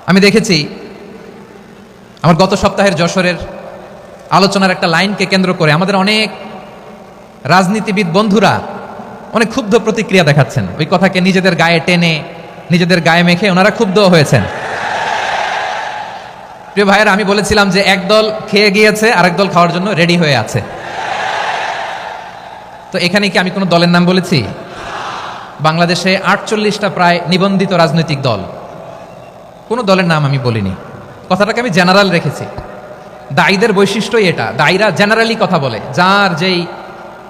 আমি দেখেছি আমার গত সপ্তাহের যশোরের আলোচনার একটা লাইনকে কেন্দ্র করে আমাদের অনেক রাজনীতিবিদ বন্ধুরা অনেক ক্ষুব্ধ প্রতিক্রিয়া দেখাচ্ছেন। ওই কথাকে নিজেদের গায়ে টেনে, নিজেদের গায়ে মেখে ওনারা ক্ষুব্ধ হয়েছেন। প্রিয় ভাইয়েরা, আমি বলেছিলাম যে একদল খেয়ে গিয়েছে, আরেক দল খাওয়ার জন্য রেডি হয়ে আছে। তো এখানে কি আমি কোনো দলের নাম বলেছি? বাংলাদেশে 48টা প্রায় নিবন্ধিত রাজনৈতিক দল, কোনো দলের নাম আমি বলিনি। কথাটাকে আমি জেনারেল রেখেছি। দায়ীদের বৈশিষ্ট্যই এটা, দায়ীরা জেনারেলি কথা বলে, যার যেই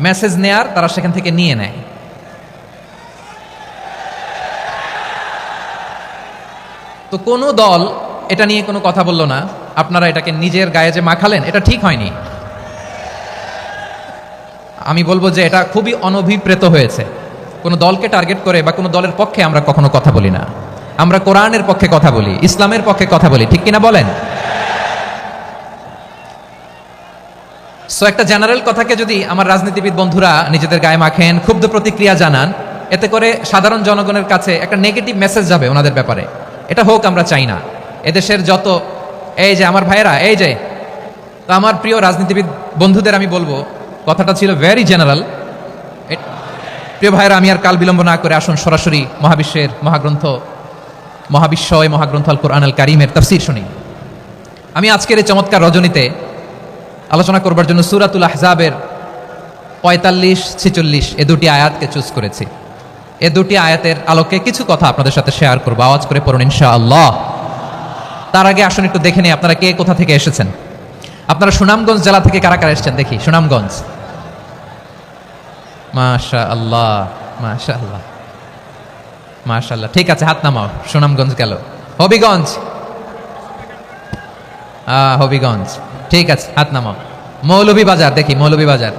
মেসেজ নেয়ার তারা সেখান থেকে নিয়ে নেয়। তো কোনো দল এটা নিয়ে কোনো কথা বললো না। আপনারা এটাকে নিজের গায়ে যে মাখালেন, এটা ঠিক হয়নি। আমি বলবো যে এটা খুবই অনভিপ্রেত হয়েছে। কোনো দলকে টার্গেট করে বা কোনো দলের পক্ষে আমরা কখনো কথা বলি না। আমরা কোরআনের পক্ষে কথা বলি, ইসলামের পক্ষে কথা বলি, ঠিক কিনা বলেন? সো একটা জেনারেল কথাকে যদি আমার রাজনীতিবিদ বন্ধুরা নিজেদের গায়ে মাখেন, ক্ষুব্ধ প্রতিক্রিয়া জানান, এতে করে সাধারণ জনগণের কাছে একটা নেগেটিভ মেসেজ যাবে ওনাদের ব্যাপারে। এটা হোক আমরা চাই না। এদেশের যত এই যে আমার ভাইয়েরা, এই যে তো আমার প্রিয় রাজনীতিবিদ বন্ধুদের আমি বলবো, কথাটা ছিল ভেরি জেনারেল। প্রিয় ভাইয়েরা, আমি আর কাল বিলম্ব না করে আসুন সরাসরি মহাবিশ্বের মহাগ্রন্থ, মহাবিশ্বয় মহাগ্রন্থ আল কোরআন আল কারীমের তাফসীর শুনি। আমি আজকের এই চমৎকার রজনীতে আলোচনা করবার জন্য সূরাতুল আহজাবের 45-46 এ দুটি আয়াতকে চুজ করেছি। এ দুটি আয়াতের আলোকে কিছু কথা আপনাদের সাথে শেয়ার করবো। আওয়াজ করে পড়ুন ইনশাআল্লাহ। তার আগে আসুন একটু দেখে নিই আপনারা কে কোথা থেকে এসেছেন। আপনারা সুনামগঞ্জ জেলা থেকে কারা কারা এসেছেন দেখি। সুনামগঞ্জ, মাশাআল্লাহ মাশাআল্লাহ মাশাআল্লাহ, ঠিক আছে, হাত নামাও। সুনামগঞ্জ গেল। হবিগঞ্জ, হবিগঞ্জ, ঠিক আছে, হাত নামাও। মৌলভীবাজার দেখি, মৌলভীবাজার,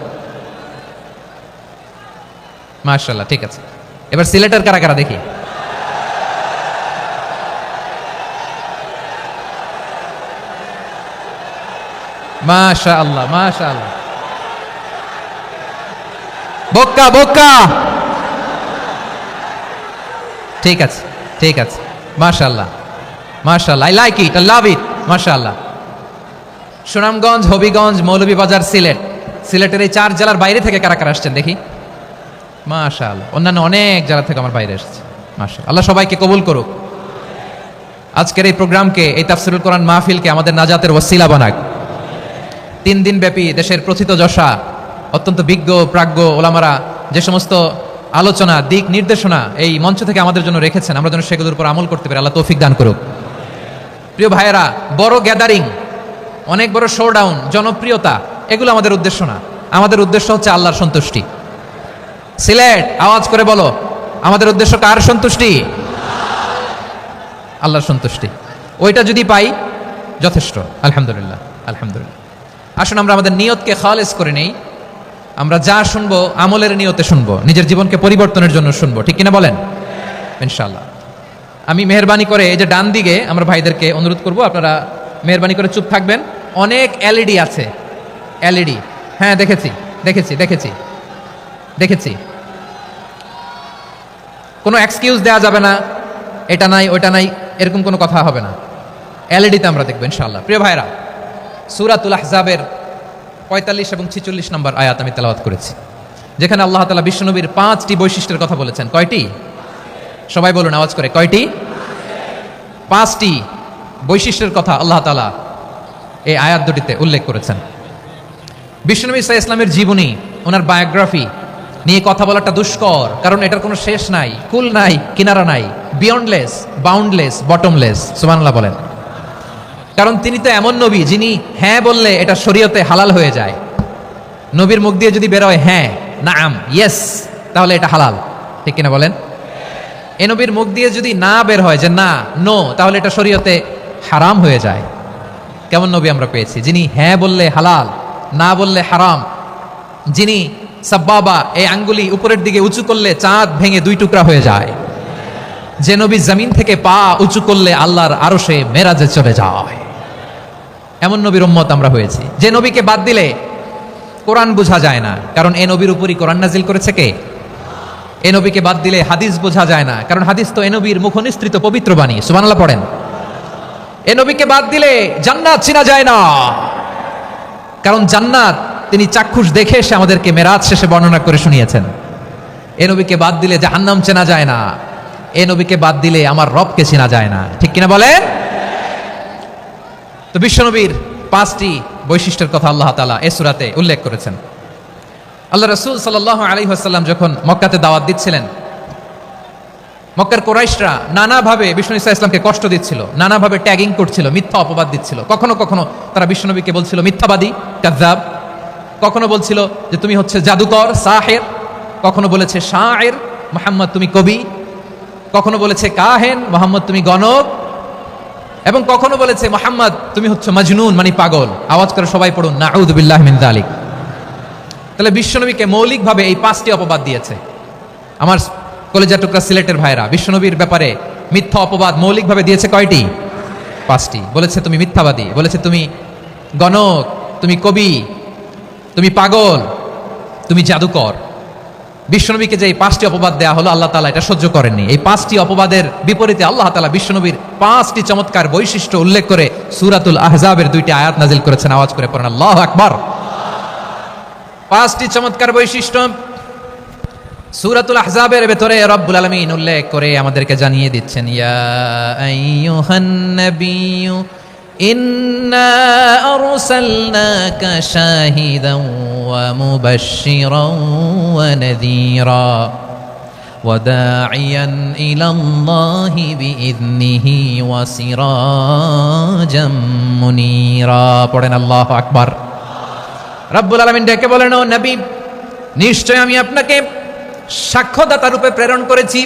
মাশাআল্লাহ, ঠিক আছে। এবার সিলেটের কারা কারা দেখি। মাশাআল্লাহ মাশাআল্লাহ, বক্কা বক্কা, ঠিক আছে ঠিক আছে, মাশাআল্লাহ মাশাআল্লাহ, I like it, I love it, মাশাআল্লাহ। সুনামগঞ্জ, হবিগঞ্জ, মৌলভীবাজার, সিলেট। সিলেটের এই 4 জেলার বাইরে থেকে কারা কারা আসছেন দেখি। মাশাআল্লাহ, অন্যান্য অনেক জেলা থেকে আমার বাইরে এসেছে। মাশাআল্লাহ, আল্লাহ সবাইকে কবুল করুক। আজকের এই প্রোগ্রামকে, এই তাফসীরুল কোরআন মাহফিলকে আমাদের নাজাতের ওসিলা বানাক। 3 দিন ব্যাপী দেশের প্রথিতযশা অত্যন্ত বিজ্ঞ প্রাজ্ঞ ওলামারা যে সমস্ত আলোচনা, দিক নির্দেশনা এই মঞ্চ থেকে আমাদের জন্য রেখেছেন, আমরা যেন সেগুলোর উপর আমল করতে পারি। আল্লাহ তৌফিক দান করুক। প্রিয় ভাইয়েরা, বড় গ্যাদারিং, অনেক বড় শোডাউন, জনপ্রিয়তা, এগুলো আমাদের উদ্দেশ্য না। আমাদের উদ্দেশ্য হচ্ছে আল্লাহর সন্তুষ্টি। সিলেট, আওয়াজ করে বলো, আমাদের উদ্দেশ্য কার সন্তুষ্টি? আল্লাহর সন্তুষ্টি। ওইটা যদি পাই যথেষ্ট, আলহামদুলিল্লাহ আলহামদুলিল্লাহ। আসুন আমরা আমাদের নিয়তকে খালেস করে নেই। আমরা যা শুনবো আমলের নিয়তে শুনবো, নিজের জীবনকে পরিবর্তনের জন্য শুনবো, ঠিক কিনা বলেন? ইনশাআল্লাহ। আমি মেহরবানি করে এই যে ডান দিকে আমরা ভাইদেরকে অনুরোধ করব, আপনারা মেহরবানি করে চুপ থাকবেন। অনেক এলইডি আছে, এলইডি, হ্যাঁ দেখেছি দেখেছি দেখেছি দেখেছি। কোনো এক্সকিউজ দেওয়া যাবে না, এটা নাই ওইটা নাই, এরকম কোনো কথা হবে না। এলইডিতে আমরা দেখবো ইনশাআল্লাহ। প্রিয় ভাইরা, সূরাতুল আহজাবের 45 এবং 46 নম্বর আয়াত আমি তেলাওয়াত করেছি, যেখানে আল্লাহ তাআলা বিশ্বনবীর 5টি বৈশিষ্ট্যের কথা বলেছেন। কয়টি? সবাই বলুন আওয়াজ করে, কয়টি? 5টি বৈশিষ্ট্যের কথা আল্লাহ তাআলা এই আয়াত দুটিতে উল্লেখ করেছেন। বিশ্বনবী সাল্লাল্লাহু আলাইহি ইসলামের জীবনী, ওনার বায়োগ্রাফি নিয়ে কথা বলাটা দুষ্কর, কারণ এটার কোনো শেষ নাই, কুল নাই, কিনারা নাই, বিয়ন্ডলেস, বাউন্ডলেস, বটমলেস। সুবহানাল্লাহ বলেন। কারণ তিনি তো এমন নবী যিনি হ্যাঁ বললে এটা শরীয়তে হালাল হয়ে যায়। নবীর মুখ দিয়ে যদি বেরোয় হ্যাঁ, নাম, ইয়েস, তাহলে এটা হালাল, ঠিক কিনা বলেন? এ নবীর মুখ দিয়ে যদি না বের হয় যে না, নো, তাহলে এটা শরীয়তে হারাম হয়ে যায়। কেমন নবী আমরা পেয়েছি, যিনি হ্যাঁ বললে হালাল, না বললে হারাম, যিনি সাব্বাবা, এই আঙ্গুলি উপরের দিকে উঁচু করলে চাঁদ ভেঙে 2 টুকরা হয়ে যায়, যে নবী জমিন থেকে পা উঁচু করলে আল্লাহর আরশে মেরাজে চলে যায়। এমন নবীর উম্মত আমরা হয়েছি। যে নবীকে বাদ দিলে কোরআন বোঝা যায় না, কারণ এ নবীর উপরই কোরআন নাজিল করেছে কে? এ নবীকে বাদ দিলে হাদিস বোঝা যায় না, কারণ হাদিস তো এ নবীর মুখনিসৃত পবিত্র বাণী। সুবহানাল্লাহ পড়েন। এ নবীকে বাদ দিলে জান্নাত চেনা যায় না, কারণ জান্নাত তিনি চাক্ষুষ দেখে এসে আমাদেরকে মেরাজ শেষে বর্ণনা করে শুনিয়েছেন। এ নবীকে বাদ দিলে জাহান্নাম চেনা যায় না, এ নবীকে বাদ দিলে আমার রবকে চেনা যায় না, ঠিক কিনা বলেন? তো বিশ্বনবীর 5টি বৈশিষ্ট্যের কথা আল্লাহ তাআলা এই সূরাতে উল্লেখ করেছেন। আল্লাহ রাসূল সাল্লাল্লাহু আলাইহি ওয়াসাল্লাম যখন মক্কাতে দাওয়াত দিচ্ছিলেন, মক্কার কুরাইশরা নানাভাবে বিষ্ণু ইসা ইসলামকে কষ্ট দিচ্ছিল, নানাভাবে ট্যাগিং করছিল, মিথ্যা অপবাদ দিচ্ছিল। কখনো কখনো তারা বিশ্বনবীকে বলছিল মিথ্যাবাদী, কাযযাব। কখনো বলছিল যে তুমি হচ্ছে জাদুকর, সাহের। কখনো বলেছে শায়ের, মুহাম্মদ তুমি কবি। কখনো বলেছে কাহেন, মুহাম্মদ তুমি গণক। এবং কখনো বলেছে মুহাম্মদ তুমি হচ্ছে মাজনুন, মানে পাগল। আওয়াজ করে সবাই পড়ুন নাউযু বিল্লাহি মিন যালিক। তাহলে বিশ্বনবীকে মৌলিকভাবে এই 5টি অপবাদ দিয়েছে। আমার কলেজা টুকরা সিলেটের ভাইরা, বিশ্বনবীর ব্যাপারে মিথ্যা অপবাদ মৌলিকভাবে দিয়েছে কয়টি? 5টি। বলেছে তুমি মিথ্যাবাদী, বলেছে তুমি গণক, তুমি কবি, তুমি পাগল, তুমি জাদুকর। বিশ্বনবীকে যে এই 5টি অপবাদ দেয়া হলো, আল্লাহ তাআলা এটা সহ্য করেননি। এই 5টি অপবাদের বিপরীতে আল্লাহ তাআলা বিশ্বনবীর 5টি চমৎকার বৈশিষ্ট্য উল্লেখ করে সূরাতুল আহজাবের 2টি আয়াত নাজিল করেছেন। আওয়াজ করে পড়েন আল্লাহু আকবার। 5টি চমৎকার বৈশিষ্ট্য সূরাতুল আহজাবের ভেতরে রব্বুল আলামিন উল্লেখ করে আমাদেরকে জানিয়ে দিচ্ছেন, ইয়া আইয়ুহান নাবিয়্যু ইন্না আরসালনাকা শাহিদান ওয়া মুবাশশিরান ওয়া নাযীরা ওয়া দাঈয়ান ইলাল্লাহি বিইذনিহি ওয়া সিরাজাম মুনীরা। পড়েন আল্লাহু আকবার। রব্বুল আলামিন ডেকে বলেন, ও নবী, নিশ্চয় আমি আপনাকে সাক্ষ্যদাতা রূপে প্রেরণ করেছি,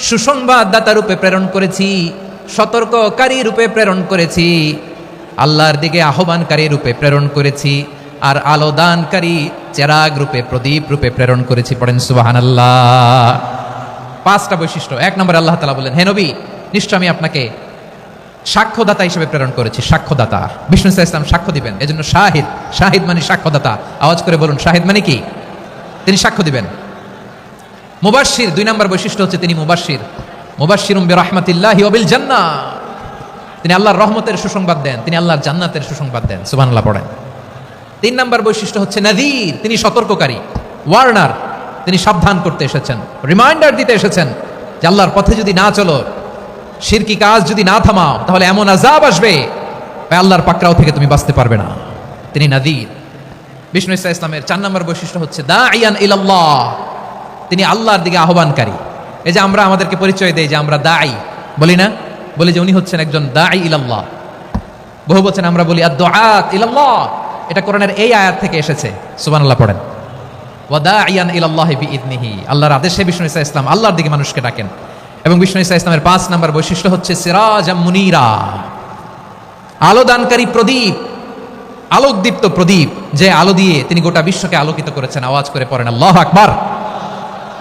সুসংবাদদাতা রূপে প্রেরণ করেছি, সতর্ককারী রূপে প্রেরণ করেছি, আল্লাহর দিকে আহ্বানকারী রূপে প্রেরণ করেছি, আর আলোদানকারী চেরাগ রূপে, প্রদীপ রূপে প্রেরণ করেছি। পড়েন সুবহানাল্লাহ। 5টা বৈশিষ্ট্য। 1 নম্বরে আল্লাহ তাআলা বলেন, হে নবী, নিশ্চয় আমি আপনাকে সাক্ষ্যদাতা হিসেবে প্রেরণ করেছি। সাক্ষ্যদাতা, বিষ্ণু ইসা ইসলাম সাক্ষ্য দিবেন, এজন্য শাহিদ। শাহিদ মানে সাক্ষ্যদাতা। আওয়াজ করে বলুন শাহিদ মানে কি? তিনি সাক্ষ্য দিবেন। মুবাশশির, 2 নম্বর বৈশিষ্ট্য হচ্ছে তিনি মুবাশশির। মুবাশশিরুম বিরাহমাতিল্লাহি ওয়া বিল জান্নাহ, তিনি আল্লাহর রহমতের সুসংবাদ দেন, তিনি আল্লাহর জান্নাতের সুসংবাদ দেন। সুবহানাল্লাহ পড়েন। 3 নম্বর বৈশিষ্ট্য হচ্ছে নাযীর, তিনি সতর্ককারী, ওয়ার্নার। তিনি সাবধান করতে এসেছেন, রিমাইন্ডার দিতে এসেছেন যে আল্লাহর পথে যদি না চলো, শিরকি কাজ যদি না থামাও, তাহলে এমন আযাব আসবে আল্লাহর পাকড়াও থেকে তুমি বাঁচতে পারবে না। তিনি নাযীর। বিষ্ণু ইসা ইসলামের 4 নম্বর বৈশিষ্ট্য হচ্ছে দাঈয়ান ইলাল্লাহ, তিনি আল্লাহর দিকে আহ্বানকারী। এই যে আমরা আমাদেরকে পরিচয় দেই যে আমরা দাঈ, বলি না? বলি যে উনি হচ্ছেন একজন দাঈ ইলাল্লাহ। বহু বচন আমরা বলি আদ-দুআত ইলাল্লাহ। এটা কোরআনের এই আয়াত থেকে এসেছে। সুবহানাল্লাহ পড়েন। ওয়া দাঈয়ান ইলাল্লাহি বিইذনিহি, আল্লাহর আদেশে বিষ্ণু ইসা ইসলাম আল্লাহর দিকে মানুষকে ডাকেন। এবং বিষ্ণু ইসা ইসলামের 5 নম্বর বৈশিষ্ট্য হচ্ছে সিরাজাম মুনীরা, আলোদানকারী প্রদীপ, আলোকদীপ্ত প্রদীপ, যে আলো দিয়ে তিনি গোটা বিশ্বকে আলোকিত করেছেন। আওয়াজ করে পড়েন আল্লাহু আকবার।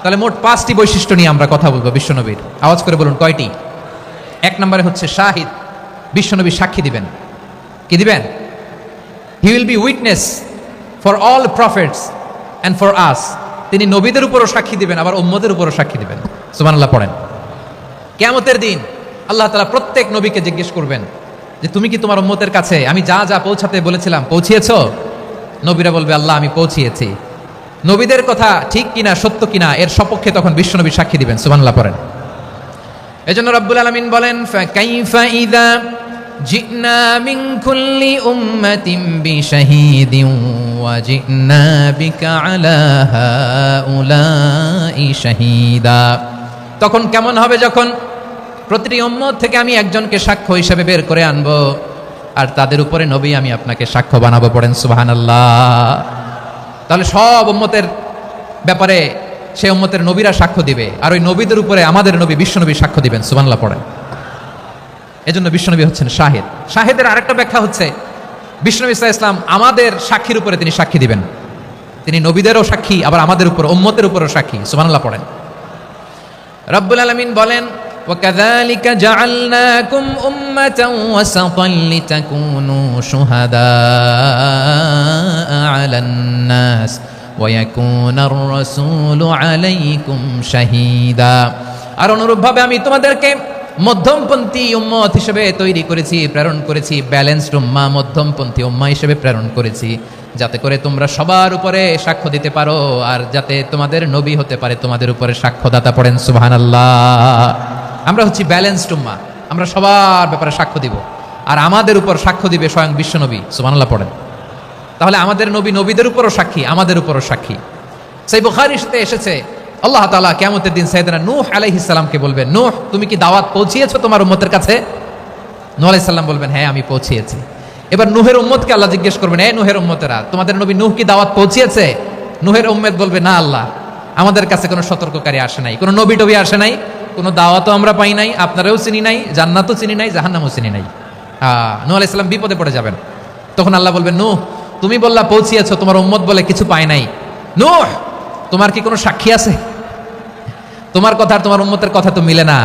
তাহলে মোট 5টি বৈশিষ্ট্য নিয়ে আমরা কথা বলবো বিশ্বনবীর। আওয়াজ করে বলুন কয়টি? 1 নম্বরে হচ্ছে শাহিদ, বিশ্বনবী সাক্ষী দিবেন। কি দিবেন? He will be witness for all prophets and for us. তিনি নবীদের উপরও সাক্ষী দিবেন, আবার উম্মতের উপরও সাক্ষী দিবেন। সুবহানাল্লাহ পড়েন। কিয়ামতের দিন আল্লাহ তাআলা প্রত্যেক নবীকে জিজ্ঞেস করবেন যে তুমি কি তোমার উম্মতের কাছে আমি যা যা পৌঁছাতে বলেছিলাম পৌঁছিয়েছো? নবীরা বলবে আল্লাহ আমি পৌঁছিয়েছি। নবীদের কথা ঠিক কিনা, সত্য কিনা, এর সপক্ষে তখন বিশ্বনবী সাক্ষী দিবেন। সুবহানাল্লাহ পড়েন। এজন্য রব্বুল আলামিন বলেন, ফাকাইফা ইযা জিনা মিন কুল্লি উম্মাতিন বিশাহীদিন ওয়া জিনা বিকা আলা হাউলাই শাহীদা। তখন কেমন হবে যখন প্রতিটি উম্মত থেকে আমি একজনকে সাক্ষ্য হিসেবে বের করে আনবো, আর তাদের উপরে নবী আমি আপনাকে সাক্ষ্য বানাবো। পড়েন সুবহানাল্লাহ। তাহলে সব উম্মতের ব্যাপারে সেই উম্মতের নবীরা সাক্ষ্য দিবে, আর ওই নবীদের উপরে আমাদের নবী বিশ্বনবী সাক্ষ্য দিবেন। সুবহানাল্লাহ পড়েন। এজন্য বিশ্বনবী হচ্ছেন শাহিদ। শাহিদের আরেকটা ব্যাখ্যা হচ্ছে বিশ্বনবী সাল্লাল্লাহু আলাইহি ওয়াসাল্লাম আমাদের সাক্ষীর উপরে তিনি সাক্ষী দিবেন। তিনি নবীদেরও সাক্ষী, আবার আমাদের উপর, উম্মতের উপরও সাক্ষী। সুবহানাল্লাহ পড়েন। রব্বুল আলামিন বলেন, وَكَذَلِكَ جَعَلْنَاكُمْ أُمَّةً وَسَطًا لِتَكُونُوا شُهَدَاءَ عَلَى النَّاسِ وَيَكُونَ الرَّسُولُ عَلَيْكُمْ شَهِيدًا। আর অনুরূপভাবে আমি তোমাদেরকে মধ্যমপন্থী উম্মত হিসেবে তৈরি করেছি, প্রেরণ করেছি, ব্যালেন্সড উম্মাহ, মধ্যমপন্থী উম্মাহ হিসেবে প্রেরণ করেছি, যাতে করে তোমরা সবার উপরে সাক্ষ্য দিতে পারো, আর যাতে তোমাদের নবী হতে পারে তোমাদের উপরে সাক্ষ্যদাতা। পড়েন সুবহানাল্লাহ। আমরা হচ্ছি ব্যালেন্সড উম্মাহ, আমরা সবার ব্যাপারে সাক্ষ্য দিব, আর আমাদের উপর সাক্ষ্য দিবে স্বয়ং বিশ্বনবী। সুবহানাল্লাহ পড়েন। তাহলে আমাদের নবী নবীদের উপরও সাক্ষী, আমাদের উপরও সাক্ষী। সেই বুখারীর সাথে এসেছে আল্লাহ তাআলা কিয়ামতের দিন সাইয়েদনা নূহ আলাইহিস সালামকে বলবেন, নূহ তুমি কি দাওয়াত পৌঁছিয়েছো তোমার উম্মতের কাছে? নূহ আলাইহিস সালাম বলবেন, হ্যাঁ আমি পৌঁছিয়েছি। এবার নূহের উম্মতকে আল্লাহ জিজ্ঞেস করবেন, এ নূহের উম্মতেরা, তোমাদের নবী নূহ কি দাওয়াত পৌঁছিয়েছে? নূহের উম্মত বলবে, না আল্লাহ, আমাদের কাছে কোনো সতর্ককারী আসে নাই, কোনো নবী টবি আসে নাই, কোনো দাওয়াতও আমরা পাই নাই, আপনারাও চিনি নাই, জান্নাতও চিনি নাই, জাহান্নামও চিনি নাই। নূহ আলাইহিস সালাম বিপদে পড়ে যাবেন। তখন আল্লাহ বলবেন, নূহ তুমি বললা পৌঁছিয়েছো, তোমার উম্মত বলে কিছু পায় নাই। নূহ তোমার কি কোনো সাক্ষী আছে? তোমার কথা আর তোমার উম্মতের কথা তো মিলে না।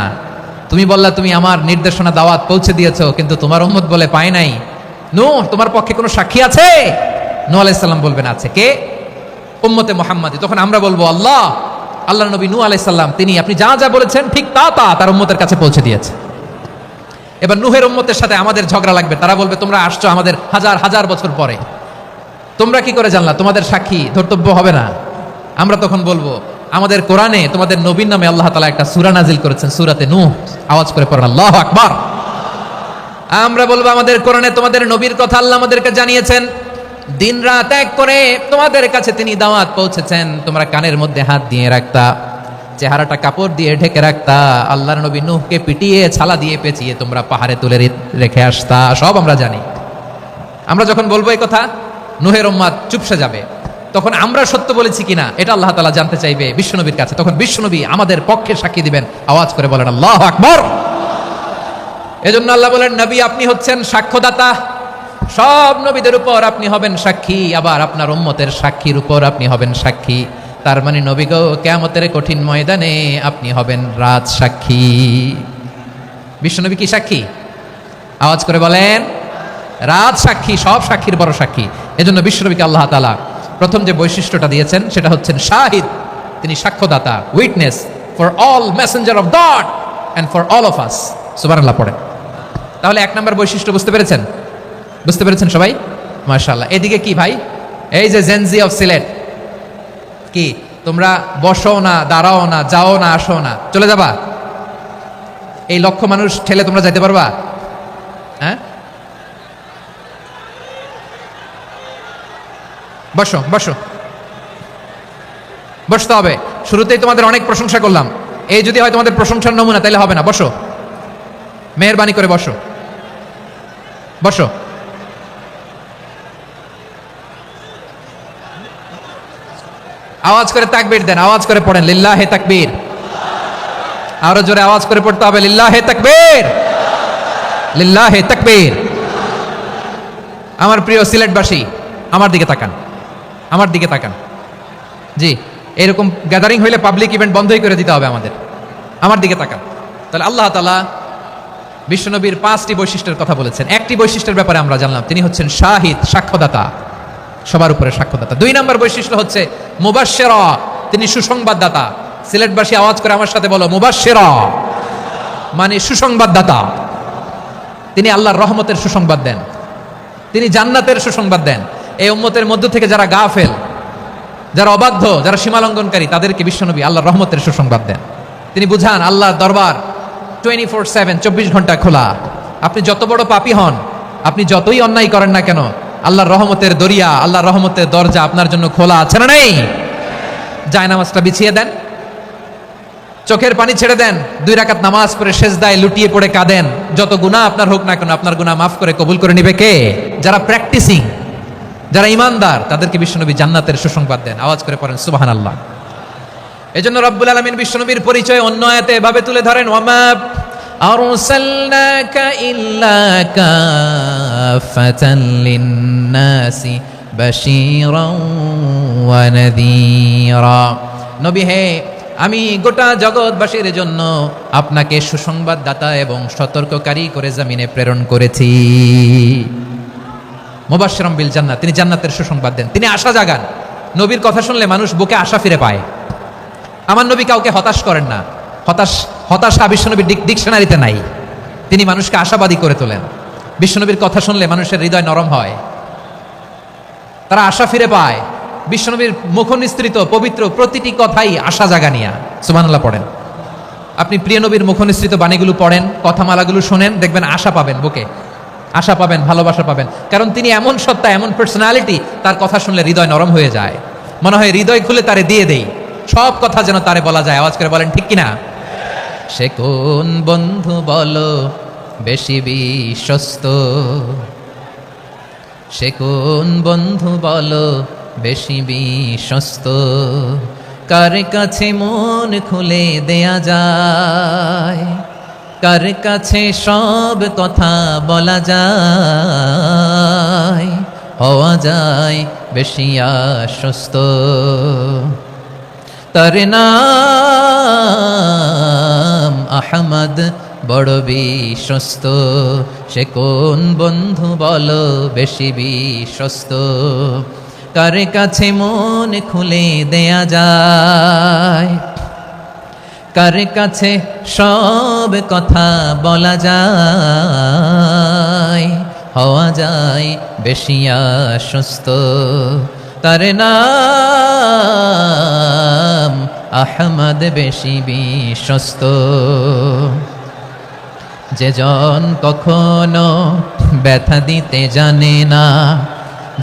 তুমি বললা তুমি আমার নির্দেশনা দাওয়াত পৌঁছে দিয়েছো, কিন্তু তোমার উম্মত বলে পায় নাই। নূহ তোমার পক্ষে কোনো সাক্ষী আছে? নূহ আলাইহিস সালাম বলবেন, আছে। কে? উম্মতে মুহাম্মাদি। তখন আমরা বলবো, আল্লাহ, আল্লাহর নবী নূহ আলাইহিস সালাম তিনি আপনি যা যা বলেছেন ঠিক তা তা তার উম্মতের কাছে পৌঁছে দিয়েছে। এবার নূহের উম্মতের সাথে আমাদের ঝগড়া লাগবে। তারা বলবে, তোমরা আসছো আমাদের হাজার হাজার বছর পরে, তোমরা কি করে জানলা? তোমাদের সাক্ষী ধর্তব্য হবে না। আমরা তখন বলবো, আমাদের কোরআনে তোমাদের নবীর নামে আল্লাহ তাআলা একটা সূরা নাজিল করেছেন, সূরাতে নূহ। আওয়াজ করে পড়েন আল্লাহু আকবার। আমরা বলবো, আমাদের কোরআনে তোমাদের নবীর কথা আল্লাহ আমাদেরকে জানিয়েছেন, দিন রাত এক করে তোমাদের কাছে তিনি দাওয়াত পৌঁছেছেন। তোমরা কানের মধ্যে হাত দিয়ে রাখতা, চেহারাটা কাপড় দিয়ে ঢেকে রাখতা, আল্লাহর নবী নূহকে পিটিয়ে ছালা দিয়ে পেঁচিয়ে তোমরা পাহাড়ে তুলে রেখে আসতা, সব আমরা জানি। আমরা যখন বলবো এই কথা, নূহের উম্মত চুপসে যাবে। তখন আমরা সত্য বলেছি কিনা এটা আল্লাহ তাআলা জানতে চাইবে বিশ্বনবীর কাছে। তখন বিশ্বনবী আমাদের পক্ষে সাক্ষী দিবেন। আওয়াজ করে বলেন আল্লাহু আকবার। এজন্য আল্লাহ বলেন, নবী আপনি হচ্ছেন সাক্ষ্যদাতা, সব নবীদের উপর আপনি হবেন সাক্ষী, আবার আপনার উম্মতের সাক্ষীর উপর আপনি হবেন সাক্ষী। তার মানে নবী গো, কিয়ামতের কঠিন ময়দানে আপনি হবেন রাজ সাক্ষী। বিশ্বনবী কি সাক্ষী? আওয়াজ করে বলেন, রাজ সাক্ষী, সব সাক্ষীর বড় সাক্ষী। এজন্য বিশ্বনবীকে আল্লাহ তাআলা প্রথম যে বৈশিষ্ট্যটা দিয়েছেন সেটা হচ্ছেন শাহিদ। তিনি সাক্ষ্যদাতা, witness for all messenger of God and for all of us. সুবহানাল্লাহ পড়েন। তাহলে এক নম্বর বৈশিষ্ট্য বুঝতে পেরেছেন? বুঝতে পেরেছেন সবাই? মাশাআল্লাহ। এদিকে কি ভাই, এই যে জেনজি অফ সিলেট, কি তোমরা বসো না, দাঁড়াও না, যাও না, আসো না, চলে যাবা? এই লক্ষ মানুষ ঠেলে তোমরা যাইতে পারবা? হ্যাঁ, বসো বসো, বসতে হবে। শুরুতেই তোমাদের অনেক প্রশংসা করলাম, এই যদি হয় তোমাদের প্রশংসার নমুনা, তাইলে হবে না। বসো, মেহেরবানি করে বসো, বসো। আওয়াজ করে তাকবীর দেন, আওয়াজ করে পড়েন লিল্লাহে তাকবীর। আরো জোরে আওয়াজ করে পড়তে হবে, লিল্লাহে তাকবীর, লিল্লাহে তাকবীর। আমার প্রিয় সিলেটবাসী, আমার দিকে তাকান, আমার দিকে তাকান। জি, এরকম গ্যাদারিং হইলে পাবলিক ইভেন্ট বন্ধই করে দিতে হবে আমাদের। আমার দিকে তাকান। তাহলে আল্লাহ তাআলা বিশ্বনবীর 5টি বৈশিষ্ট্যের কথা বলেছেন। একটি বৈশিষ্ট্যের ব্যাপারে আমরা জানলাম, তিনি হচ্ছেন শাহিদ, সাক্ষ্যদাতা, সবার উপরে সাক্ষ্যদাতা। 2 নম্বর বৈশিষ্ট্য হচ্ছে মুবাশশিরা, তিনি সুসংবাদদাতা। সিলেটবাসী আওয়াজ করে আমার সাথে বলো, মুবাশশিরা মানে সুসংবাদদাতা। তিনি আল্লাহর রহমতের সুসংবাদ দেন, তিনি জান্নাতের সুসংবাদ দেন। এই উম্মতের মধ্য থেকে যারা গাফেল, যারা অবাধ্য, যারা সীমালঙ্ঘনকারী, তাদেরকে বিশ্বনবী আল্লাহর রহমতের সুসংবাদ দেন। তিনি বুঝান আল্লাহর দরবার 24/7, 24 ঘন্টা খোলা। আপনি যত বড় পাপী হন, আপনি যতই অন্যায় করেন না কেন, আল্লাহর রহমতের দরিয়া, আল্লাহর রহমতের দরজা আপনার জন্য খোলা আছে না নেই? জায়নামাজটা বিছিয়ে দেন, চোখের পানি ছেড়ে দেন, 2 রাকাত নামাজ পড়ে সেজদায় লুটিয়ে পড়ে কাঁদেন। যত গুনাহ আপনার হোক না কেন, আপনার গুনাহ মাফ করে কবুল করে নিবে কে? যারা প্র্যাকটিসিং, যারা ইমানদার, তাদেরকে বিশ্বনবী জান্নাতের সুসংবাদ দেন। আওয়াজ করে পড়েন সুবহানাল্লাহ। এজন্য রব্বুল আলামিন বিশ্বনবীর পরিচয় অন্য আয়াতে এভাবে তুলে ধরেন, ওয়ামা আরসালনাকা ইল্লা কাফাতান লিন-নাসি বাশীরাও ওয়া নাযীরা। নবী হে, আমি গোটা জগৎবাসীর জন্য আপনাকে সুসংবাদদাতা এবং সতর্ককারী করে জমিনে প্রেরণ করেছি। মুবাশশিরাম বিল জান্নাত, তিনি জান্নাতের সুসংবাদ দেন, তিনি আশা জাগান। নবীর কথা শুনলে মানুষ বুকে আশা ফিরে পায়। আমার নবী কাউকে হতাশ করেন না, হতাশা বিশ্বনবীর ডিকশনারিতে নাই। তিনি মানুষকে আশাবাদী করে তোলেন। বিশ্বনবীর কথা শুনলে মানুষের হৃদয় নরম হয়, তারা আশা ফিরে পায়। বিশ্বনবীর মুখনিসৃত পবিত্র প্রতিটি কথাই আশা জাগানিয়া। সুবহানাল্লাহ পড়েন। আপনি প্রিয় নবীর মুখনিসৃত বাণীগুলো পড়েন, কথামালাগুলো শোনেন, দেখবেন আশা পাবেন, বুকে আশা পাবেন, ভালোবাসা পাবেন। কারণ তিনি এমন সত্তা, এমন পার্সোনালিটি, তার কথা শুনলে হৃদয় নরম হয়ে যায়। মনে হয় হৃদয় খুলে তারে দিয়ে দেই, সব কথা যেন তারে বলা যায়। আওয়াজ করে বলেন ঠিক কিনা? সে কোন বন্ধু বলো বেশি বিশ্বস্ত, সে কোন বন্ধু বলো বেশি বিশ্বস্ত, কার কাছে মন খুলে দেয়া যায়, কার কাছে সব কথা বলা যায়, হওয়া যায় বেশি আশ্বস্ত। তার নাম আহমদ, বড় বিশ্বস্ত। সে কোন বন্ধু বলো বেশি বিশ্বস্ত, কার কাছে মন খুলে দেয়া যায়, কার কাছে সব কথা বলা যায়, হওয়া যায় বেশি আশ্বস্ত। তার নাম আহমদ, বেশি বিশ্বস্ত। যে জন কখনো ব্যথা দিতে জানে না,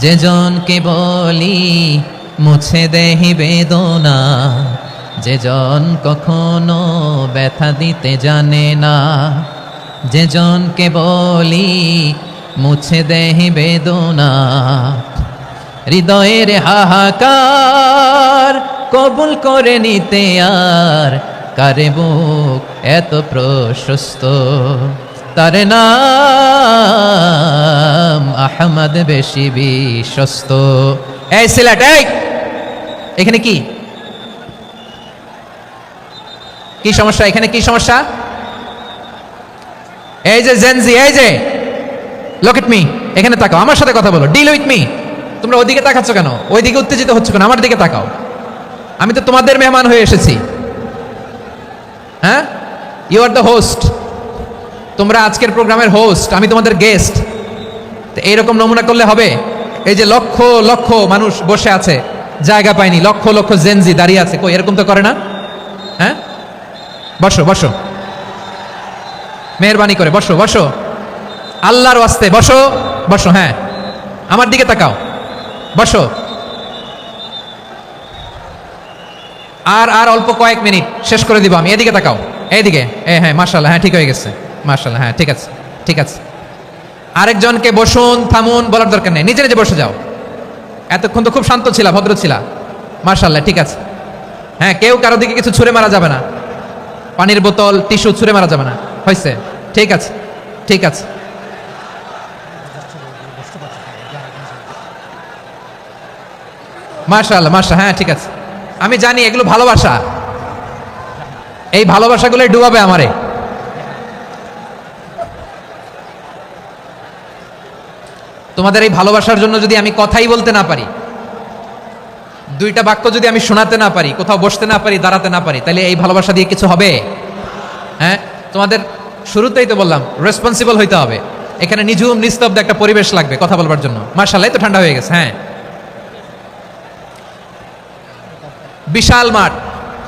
যে জনকে বলি মুছে দেহি বেদনা, যে জন কখনো ব্যথা দিতে জানে না, যে জনকে বলি মুছে দেহি বেদনা, হৃদয়ের হাহাকার কবুল করে নিতে আর কারে বুক এত প্রশস্ত। তার নাম আহমদ, বেশি বিশ্বস্ত। এই সিলেট, এই এখানে কি কি সমস্যা? এখানে কি সমস্যা? এই যে জেনজি, এই যে লুক এট মি, এখানে তাকাও, আমার সাথে কথা বলো, ডিল উইথ মি। তোমরা ওইদিকে তাকাচ্ছ কেন? ওইদিকে উত্তেজিত হচ্ছ কেন? আমার দিকে তাকাও। আমি তো তোমাদের মেহমান হয়ে এসেছি। হ্যাঁ, ইউ আর দ্য হোস্ট। তোমরা আজকের প্রোগ্রামের হোস্ট, আমি তোমাদের গেস্ট। তো এইরকম নমুনা করলে হবে? এই যে লক্ষ লক্ষ মানুষ বসে আছে, জায়গা পায়নি, লক্ষ লক্ষ জেনজি দাঁড়িয়ে আছে, কই এরকম তো করে না? হ্যাঁ, বসো বসো, মেহরবানি করে বসো বসো, আল্লাহর ওয়াস্তে বসো বসো। হ্যাঁ, আমার দিকে তাকাও, বসো। আর অল্প কয়েক মিনিট শেষ করে দিব আমি। এদিকে তাকাও, এইদিকে। হ্যাঁ, মাশাআল্লাহ, হ্যাঁ ঠিক হয়ে গেছে, মাশাআল্লাহ, হ্যাঁ ঠিক আছে ঠিক আছে। আরেকজনকে বসুন, থামুন বলার দরকার নেই, নিজে নিজে বসে যাও। এতক্ষণ তো খুব শান্ত ছিলা, ভদ্র ছিলা, মাশাআল্লাহ, ঠিক আছে। হ্যাঁ, কেউ কারো দিকে কিছু ছুঁড়ে মারা যাবে না, পানির বোতল, টিস্যু ছুঁড়ে মারা যাবে না, হয়েছে? ঠিক আছে ঠিক আছে। মাশাআল্লাহ মাশাআল্লাহ, হ্যাঁ ঠিক আছে। আমি জানি এগুলো ভালোবাসা, এই ভালোবাসাগুলো ডুবাবে আমারে। তোমাদের এই ভালোবাসার জন্য যদি আমি কথাই বলতে না পারি, দুইটা বাক্য যদি আমি শোনাতে না পারি, কোথাও বসতে না পারি, দাঁড়াতে না পারি, তাহলে এই ভালোবাসা দিয়ে কিছু হবে? হ্যাঁ, তোমাদের শুরুতেই তো বললাম রেসপন্সিবল হইতে হবে। এখানে নিঝুম নিস্তব্ধ একটা পরিবেশ লাগবে কথা বলবার জন্য। মাশাআল্লাহ, তো ঠান্ডা হয়ে গেছে। হ্যাঁ, বিশাল মাঠ।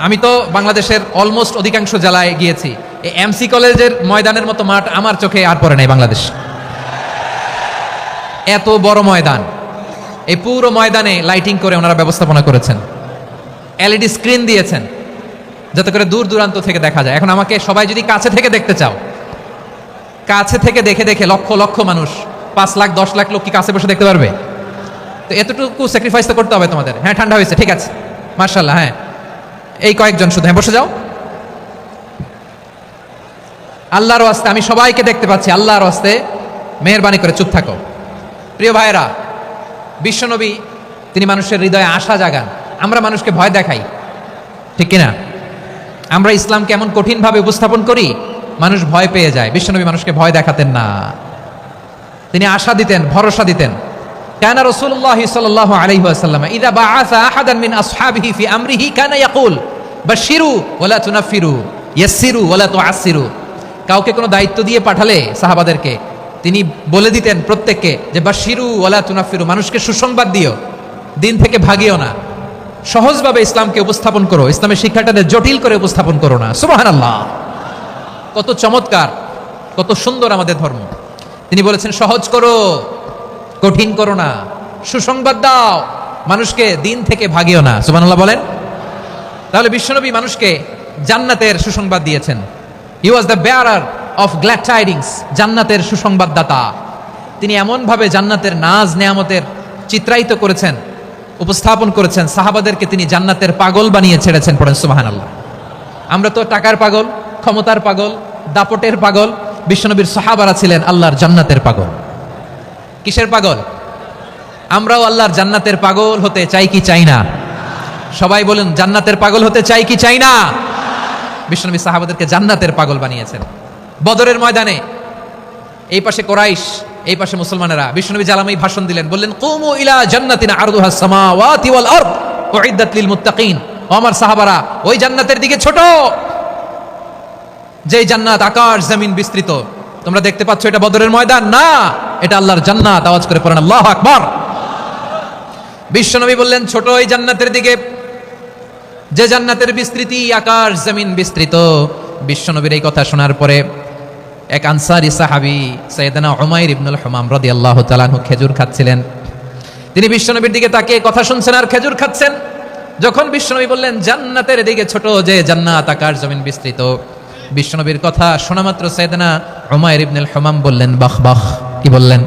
আমি তো বাংলাদেশের অলমোস্ট অধিকাংশ জেলায় গিয়েছি। এই এমসি কলেজের ময়দানের মতো মাঠ আমার চোখে আর পড়ে নাই বাংলাদেশ। এত বড় ময়দান, এই পুরো ময়দানে লাইটিং করে ওনারা ব্যবস্থাপনা করেছেন, এলইডি স্ক্রিন দিয়েছেন যাতে করে দূর দূরান্ত থেকে দেখা যায়। এখন আমাকে সবাই যদি কাছে থেকে দেখতে চাও, কাছে থেকে দেখে দেখে লক্ষ লক্ষ মানুষ, 5 লাখ 10 লাখ লোক কি কাছে বসে দেখতে পারবে? তো এতটুকু স্যাক্রিফাইস তো করতে হবে তোমাদের। হ্যাঁ, ঠান্ডা হয়েছে, ঠিক আছে, মাশাআল্লাহ। হ্যাঁ, এই কয়েকজন শুধু, হ্যাঁ বসে যাও। আল্লাহর ওয়াস্তে আমি সবাইকে দেখতে পাচ্ছি, আল্লাহর ওয়াস্তে মেহেরবানি করে চুপ থাকো। প্রিয় ভাইয়েরা, বিশ্বনবী তিনি মানুষের হৃদয়ে আশা জাগান। আমরা মানুষকে ভয় দেখাই, ঠিক কিনা? আমরা ইসলামকে এমন কঠিনভাবে উপস্থাপন করি, মানুষ ভয় পেয়ে যায়। বিশ্বনবী মানুষকে ভয় দেখাতেন না, তিনি আশা দিতেন, ভরসা দিতেন। كان رسول الله صلى الله عليه وسلم إذا بعث أحدا من أصحابه في أمره كان يقول بشروا ولا تنفروا ইয়াসসিরু ওয়ালা তুআসসিরু। কাউকে কোনো দায়িত্ব দিয়ে পাঠালে সাহাবাদেরকে তিনি বলে দিতেন প্রত্যেককে যে বাশিরু ওয়ালা তুনাফিরু, মানুষকে সুসংবাদ দিও, দিন থেকে ভাগিও না, সহজভাবে ইসলামকে উপস্থাপন করো, ইসলামের শিক্ষাটাকে জটিল করে উপস্থাপন করো না। সুবহানাল্লাহ, কত চমৎকার, কত সুন্দর আমাদের ধর্ম। তিনি বলেছেন সহজ করো, কঠিন করো না, সুসংবাদ দাও, মানুষকে দিন থেকে ভাগিও না। সুবহানাল্লাহ বলেন। তাহলে বিশ্বনবী মানুষকে জান্নাতের সুসংবাদ দিয়েছেন। He was the bearer of glad tidings, জান্নাতের সুসংবাদদাতা। তিনি এমনভাবে জান্নাতের নাজ নেয়ামতের চিত্রায়িত করেছেন, উপস্থাপন করেছেন, সাহাবাদেরকে তিনি জান্নাতের পাগল বানিয়ে ছেড়েছেন। পড়েন সুবহানাল্লাহ। আমরা তো টাকার পাগল, ক্ষমতার পাগল, দাপটের পাগল। বিশ্বনবীর সাহাবারা ছিলেন আল্লাহর জান্নাতের পাগল। কিসের পাগল? আমরাও আল্লাহর জান্নাতের পাগল হতে চাই কি চাই না? সবাই বলেন, জান্নাতের পাগল হতে চাই কি চাই না? বিশ্বনবী সাহাবাদেরকে জান্নাতের পাগল বানিয়েছেন। বদরের ময়দানে এই পাশে কোরাইশ, এই পাশে মুসলমানেরা। বিশ্বনবী জালামাই ভাষণ দিলেন, বললেন কুমু ইলা জান্নাতিন আরদুহাস সামাওয়াতি ওয়াল আরদ উইদ্দাত লিল মুত্তাকিন। ও আমার সাহাবারা, ওই জান্নাতের দিকে ছোট, যেই জান্নাত আকাশ জমিন বিস্তৃত। তোমরা দেখতে পাচ্ছ এটা বদরের ময়দান না, এটা আল্লাহর জান্নাত। আওয়াজ করে পড়েন আল্লাহু আকবার। বিশ্বনবী বললেন ছোট ওই জান্নাতের দিকে, যে জান্নাতের বিস্তৃতি আকাশ জমিন বিস্তৃত। বিশ্বনবীর এই কথা শোনার পরে এক আনসারী সাহাবী সাইয়েদনা উমাইর ইবনুল হুমাম রাদিয়াল্লাহু তাআলা আনহু খেজুর খাচ্ছিলেন। তিনি বিশ্বনবীর দিকে তাকিয়ে কথা শুনছেন আর খেজুর খাচ্ছেন। যখন বিশ্বনবী বললেন জান্নাতের দিকে ছোট, যে জান্নাত আকাশ জমিন বিস্তৃত, বিশ্বনবীর কথা শোনা মাত্র সাইয়েদনা উমাইর ইবনুল হুমাম বললেন বাহ বাহ। কি বললেন?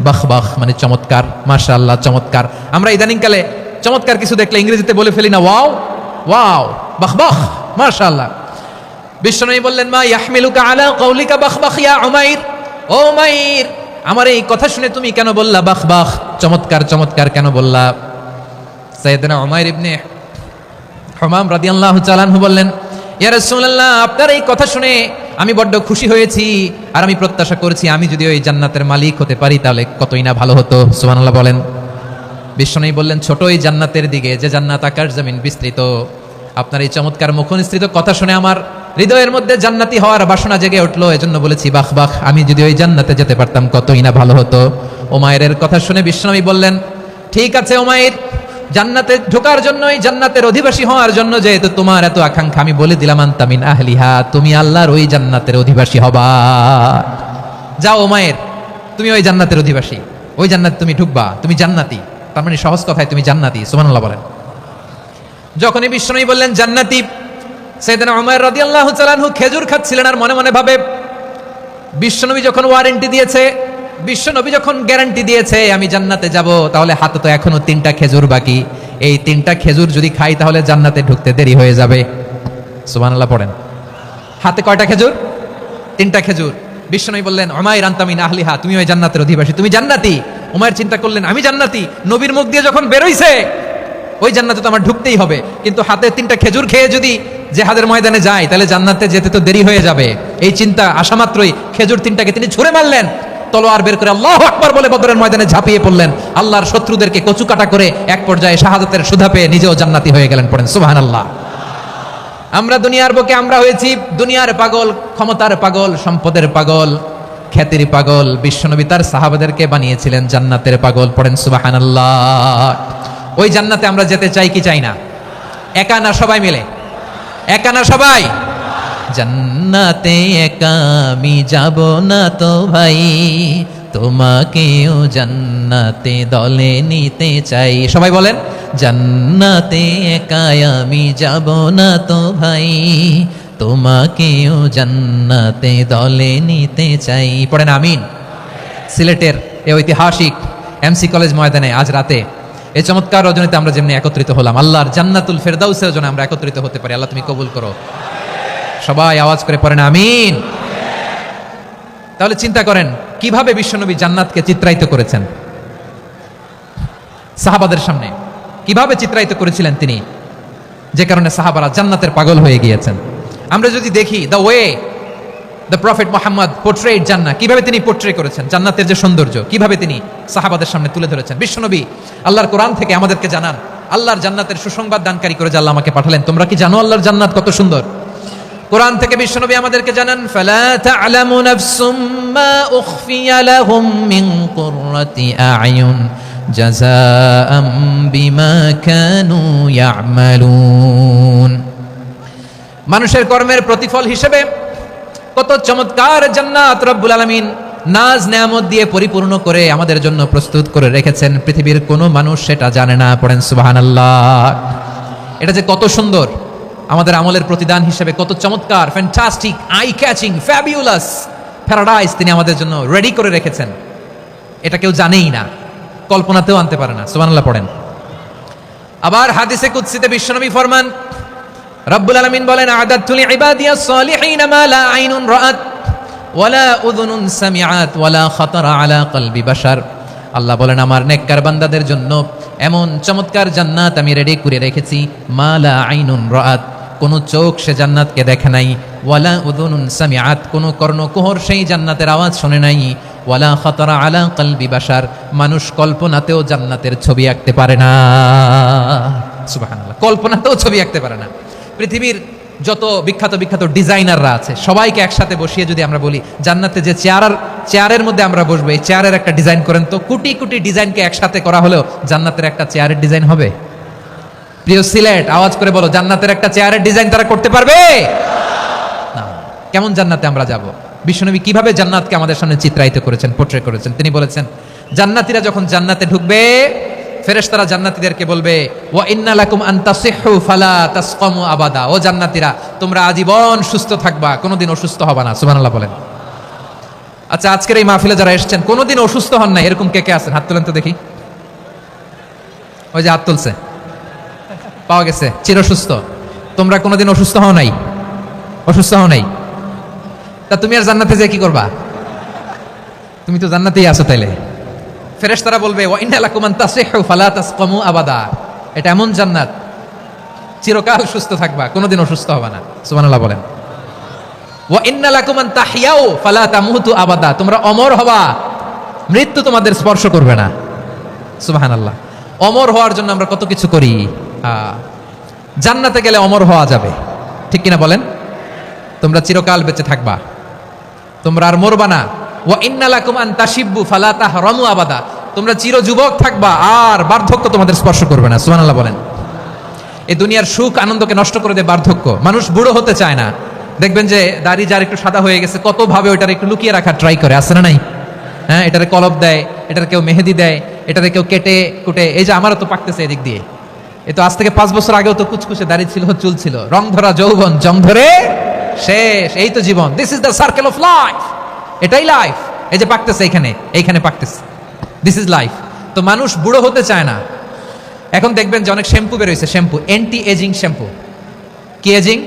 বাহ বাহ, মানে চমৎকার, মাশাআল্লাহ, চমৎকার। আমরা ইদানিংকালে চমৎকার কিছু দেখলে ইংরেজিতে বলে ফেলি না ওয়াও ওয়াও, বাহ বাহ, মাশাআল্লাহ। বিশ্বনবী বললেন মা ইয়াহমিলুকা আলা কওলিকা বাহ বাহ ইয়া উমাইর। ও উমাইর, আমার এই কথা শুনে তুমি কেন বললা বাহ বাহ, চমৎকার চমৎকার কেন বললা? সাইয়েদনা উমাইর ইবনে হুমাম রাদিয়াল্লাহু তাআলা আনহু বললেন ইয়া রাসূলুল্লাহ, আপনার এই কথা শুনে আমি বড্ড খুশি হয়েছি, আর আমি প্রত্যাশা করছি আমি যদি ওই জান্নাতের মালিক হতে পারি তাহলে কতই না ভালো হতো। সুবহানাল্লাহ বলেন। বিশ্বনবী বললেন ছোট ওই জান্নাতের দিকে, যে জান্নাত আকাশ জমিন বিস্তৃত। আপনার এই চমৎকার মুখনিসৃত কথা শুনে আমার হৃদয়ের মধ্যে জান্নাতি হওয়ার বাসনা জেগে উঠলো, এজন্য বলেছি বাহ বাহ, আমি যদি ওই জান্নাতে যেতে পারতাম কতই না ভালো হতো। উমাইরের কথা শুনে বিশ্বনবী বললেন ঠিক আছে উমাইর, জান্নাতে ঢোকার জন্য, এই জান্নাতের অধিবাসী হওয়ার জন্য যেহেতু তোমার এত আকাঙ্ক্ষা, আমি বলে দিলাম আনতা মিন আহলিহা, তুমি আল্লাহর ওই জান্নাতের অধিবাসী হবা। যাও উমাইর, তুমি ওই জান্নাতের অধিবাসী, ওই জান্নাতে তুমি ঢুকবা, তুমি জান্নাতি। তার মানে সহজ কথায় তুমি জান্নাতি। সুবহানাল্লাহ বলেন। যখনই বিশ্বনবী বললেন জান্নাতি, সাইয়েদনা উমাইর রাদিয়াল্লাহু তাআলা আনহু খেজুর খাচ্ছিলেন আর মনে মনে ভাবে, বিশ্বনবী যখন ওয়ারেন্টি দিয়েছে, বিশ্বনবী যখন গ্যারান্টি দিয়েছে আমি জান্নাতে যাব, তাহলে হাতে তো এখনো 3টা খেজুর বাকি। এই 3টা খেজুর যদি খাই তাহলে জান্নাতে ঢুকতে দেরি হয়ে যাবে। সুবহানাল্লাহ পড়েন। হাতে কয়টা খেজুর? 3টা খেজুর। বিশ্বনবী বললেন উমাইর আনতা মিন আহলিহা, তুমি ওই জান্নাতের অধিবাসী, তুমি জান্নাতি। উমাইর চিন্তা করলেন আমি জান্নাতি, নবীর মুখ দিয়ে যখন বেরোইছে ওই জান্নাতে তো আমার ঢুকতেই হবে, কিন্তু হাতে 3টা খেজুর খেয়ে যদি জিহাদের ময়দানে যায় তাহলে জান্নাতে যেতে তো দেরি হয়ে যাবে। এই চিন্তা আসা মাত্রই খেজুর 3টাকে তিনি ছুঁড়ে মারলেন, তলোয়ার বের করে আল্লাহু আকবার বলে বদরের ময়দানে ঝাঁপিয়ে পড়লেন। আল্লাহর শত্রুদেরকে কচুকাটা করে এক পর্যায়ে শাহাদাতের সুধা পেয়ে নিজেও জান্নাতি হয়ে গেলেন। পড়েন সুবহানাল্লাহ। আমরা দুনিয়ার বুকে আমরা হয়েছি দুনিয়ার পাগল, ক্ষমতার পাগল, সম্পদের পাগল, খ্যাতির পাগল। বিশ্বনবী তার সাহাবাদেরকে বানিয়েছিলেন জান্নাতের পাগল। পড়েন সুবহানাল্লাহ। ওই জান্নাতে আমরা যেতে চাই কি চাই না? একা না সবাই মিলে? একা না সবাই? জান্নাতে একা আমি যাব না তো ভাই, তোমাকেও জান্নাতে দলে নিতে চাই। সবাই বলেন জান্নাতে একা আমি যাব না তো ভাই, তোমাকেও জান্নাতে দলে নিতে চাই। পড়েন আমিন। সিলেটের এই ঐতিহাসিক এমসি কলেজ ময়দানে আজ রাতে এই চমৎকার রজনীতে আমরা যেমনি একত্রিত হলাম, আল্লাহর জান্নাতুল ফেরদাউসের জন্য আমরা একত্রিত হতে পারি। আল্লাহ তুমি কবুল করো। সবাই আওয়াজ করে পড়েন আমিন। তাহলে চিন্তা করেন কিভাবে বিশ্বনবী জান্নাতকে চিত্রায়িত করেছেন সাহাবাদের সামনে, কিভাবে চিত্রায়িত করেছিলেন তিনি, যে কারণে সাহাবারা জান্নাতের পাগল হয়ে গিয়েছেন। আমরা যদি দেখি the way the prophet Muhammad portrait জান্নাত, কিভাবে তিনি পোর্ট্রে করেছেন জান্নাতের যে সৌন্দর্য, কিভাবে তিনি সাহাবাদের সামনে তুলে ধরেছেন। বিশ্বনবী আল্লাহর কোরআন থেকে আমাদেরকে জানান আল্লাহর জান্নাতের সুসংবাদ দানকারী করে যে আল্লাহ আমাকে পাঠালেন। তোমরা কি জানো আল্লাহর জান্নাত কত সুন্দর? কোরআন থেকে বিশ্বনবী আমাদেরকে জানান, ফালা তা'লামু নাফসুম মা উখফিয়া লাহুম মিন কুররাতি আ'য়ুন জাযাআম বিমা কানু ইয়া'মালুন। মানুষের কর্মের প্রতিফল হিসেবে কত চমৎকার জান্নাত রব্বুল আলামিন নাজ নেয়ামত দিয়ে পরিপূর্ণ করে আমাদের জন্য প্রস্তুত করে রেখেছেন। পৃথিবীর কোনো মানুষ সেটা জানে না। পড়েন সুবহানাল্লাহ। এটা যে কত সুন্দর, আমাদের আমলের প্রতিদান হিসেবে কত চমৎকার, fantastic, eye catching, fabulous paradise তিনি আমাদের জন্য রেডি করে রেখেছেন। এটা কেউ জানেই না, কল্পনাতেও আনতে পারে না। সুবহানাল্লাহ পড়েন। আবার হাদিসে কুদসিতে বিশ্বনবী ফরমান, রব্বুল আলামিন বলেন, আ'দাতু লিইবাদিয়াস সালিহিন মা লা আইনুন রাআত ওয়ালা উযুনুন সামিআত ওয়ালা খাতারা আলা কলবি বাশার। আল্লাহ বলেন, আমার নেককার বান্দাদের জন্য এমন চমৎকার জান্নাত আমি রেডি করে রেখেছি, মা লা আইনুন রাআত, কোন চোখ সে জান্নাতকে দেখে নাই, ওয়ালা উযুনুন সামিআত, কোন কর্ণকুহর সেই জান্নাতের আওয়াজ শুনে নাই, ওয়ালা খাতারা আলা কলবি বাশার, মানুষ কল্পনাতেও জান্নাতের ছবি আঁকতে পারে না। সুবহানাল্লাহ, কল্পনাতেও ছবি আঁকতে পারে না। পৃথিবীর যত বিখ্যাত বিখ্যাত ডিজাইনাররা আছে সবাইকে একসাথে বসিয়ে যদি আমরা বলি, জান্নাতে যে চেয়ারের মধ্যে আমরা বসবো, এই চেয়ারের একটা ডিজাইন করেন তো, কোটি কোটি ডিজাইনকে একসাথে করা হলেও জান্নাতের একটা চেয়ারের ডিজাইন হবে? প্রিয় সিলেট, আওয়াজ করে বলো, জান্নাতের একটা চেয়ারের ডিজাইন তারা করতে পারবে না। কেমন জান্নাতে আমরা যাব? বিশ্বনবী কিভাবে জান্নাতকে আমাদের সামনে চিত্রায়িত করেছেন, পোর্ট্রে করেছেন। তিনি বলেছেন, জান্নাতীরা যখন জান্নাতে ঢুকবে, ফেরেশতারা জান্নাতীদেরকে বলবে, ওয়া ইন্না লাকুম আন তাসিহু ফালা তাসকামু আবাদা, ও জান্নাতীরা তোমরা আজীবন সুস্থ থাকবা, কোনোদিন অসুস্থ হবে না। সুবহানাল্লাহ বলেন। আচ্ছা, আজকের এই মাহফিলে যারা এসেছেন কোনোদিন অসুস্থ হন না, এরকম কে কে আছেন? হাত তোলেন তো দেখি। ওই যে হাত তুলছে, পাওয়া গেছে, চিরসুস্থ। তোমরা কোনোদিন অসুস্থ হও নাই? অসুস্থ হও নাই? তা তুমি আর জান্নাতে যেয়ে কি করবা? তুমি তো জান্নাতেই আছো তাইলে। ফেরেশতারা বলবে, ওয়া ইন্না লাকুম আন তাসিহু ফালা তাসকামু আবাদা, এটা এমন জান্নাত চিরকাল সুস্থ থাকবা, কোনোদিন অসুস্থ হবে না। সুবহানাল্লাহ বলেন। ওয়া ইন্না লাকুম আন তাহইয়াউ ফালা তামুতু আবাদা, তোমরা অমর হবা, মৃত্যু তোমাদের স্পর্শ করবে না। সুবহানাল্লাহ। অমর হওয়ার জন্য আমরা কত কিছু করি। জান্নাতে গেলে অমর হওয়া যাবে, ঠিক কিনা বলেন? তোমরা চিরকাল বেঁচে থাকবা, তোমরা আর মরবা না। ওয়া ইন্না লাকুম আন তাশিব্বু ফালা তাহরামু আবাদা, তোমরা চির যুবক থাকবা, আর বার্ধক্য তোমাদের স্পর্শ করবে না। সুবহানাল্লাহ বলেন। এই দুনিয়ার সুখ আনন্দকে নষ্ট করে দেয় বার্ধক্য। মানুষ বুড়ো হতে চায় না। দেখবেন যে দাড়ি যার একটু সাদা হয়ে গেছে, কত ভাবে ওইটার একটু লুকিয়ে রাখার ট্রাই করে, আছে না নাই? হ্যাঁ, এটারে কলব দেয়, এটার কেউ মেহেদি দেয়, এটারে কেউ কেটে কুটে। এই যে আমারও তো পাকতেছে এদিক দিয়ে, এ তো আজ থেকে 5 বছর আগেও তো কুচকুচে দাড়ি ছিল, চুল ছিল, রং ধরা যৌবন, জং ধরে শেষ। এই তো জীবন, this is the circle of life, এটাই লাইফ। এই যে পাকতেছে এইখানে পাকতেছে, দিস ইজ লাইফ। তো মানুষ বুড়ো হতে চায় না। এখন দেখবেন যে অনেক শ্যাম্পু বের হয়েছে, শ্যাম্পু, অ্যান্টি এজিং শ্যাম্পু। কি এজিং?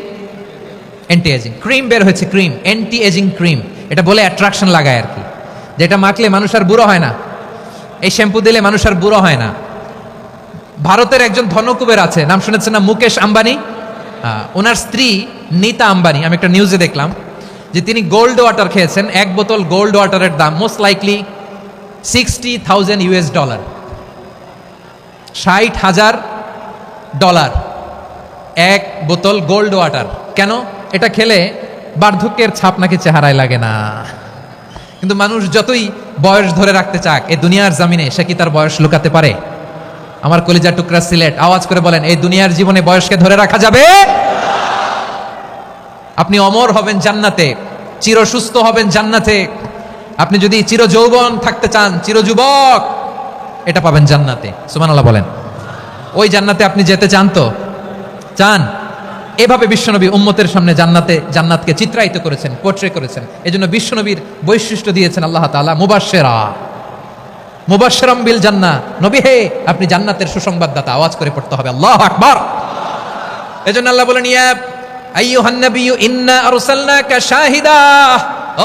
Anti ageing. ক্রিম বের হয়েছে, ক্রিম, অ্যান্টি এজিং ক্রিম। এটা বলে অ্যাট্রাকশন লাগায় আর কি, যেটা মাখলে মানুষ আর বুড়ো হয় না। এই শ্যাম্পু দিলে মানুষ আর বুড়ো হয় না। ভারতের একজন ধনকুবের আছে, নাম শুনেছেন না? মুকেশ আম্বানি। ওনার স্ত্রী নীতা আম্বানি, আমি একটা নিউজে দেখলাম যে তিনি গোল্ড ওয়াটার খেয়েছেন। 1 বোতল গোল্ড ওয়াটারের দাম মোস্ট লাইকলি $60,000, $60,000 এক বোতল গোল্ড ওয়াটার। কেন? এটা খেলে বার্ধক্যের ছাপ নাকি চেহারায় লাগে না। কিন্তু মানুষ যতই বয়স ধরে রাখতে চাক এই দুনিয়ার জামিনে, সে কি তার বয়স লুকাতে পারে? আমার কলিজা টুকরা সিলেট, আওয়াজ করে বলেন, এই দুনিয়ার জীবনে বয়সকে ধরে রাখা যাবে? আপনি অমর হবেন জান্নাতে, চির সুস্থ হবেন জান্নাতে। আপনি যদি চির যৌবন থাকতে চান, চির যুবক, এটা পাবেন জান্নাতে। সুবহানাল্লাহ বলেন। ওই জান্নাতে আপনি যেতে চান তো? চান? এভাবে বিশ্বনবী উম্মতের সামনে জান্নাতকে চিত্রায়িত করেছেন, পোর্ট্রে করেছেন। এজন্য বিশ্বনবীর বৈশিষ্ট্য দিয়েছেন আল্লাহ তাআলা, মুবাশশিরাম বিল জান্নাহ। নবী হে, আপনি জান্নাতের সুসংবাদদাতা। আওয়াজ করে পড়তে হবে আল্লাহু আকবার। এজন্য আল্লাহ বলেন, ইয়া আইয়ুহান নাবিয়্যু ইন্না আরসালনাকা শাহিদা,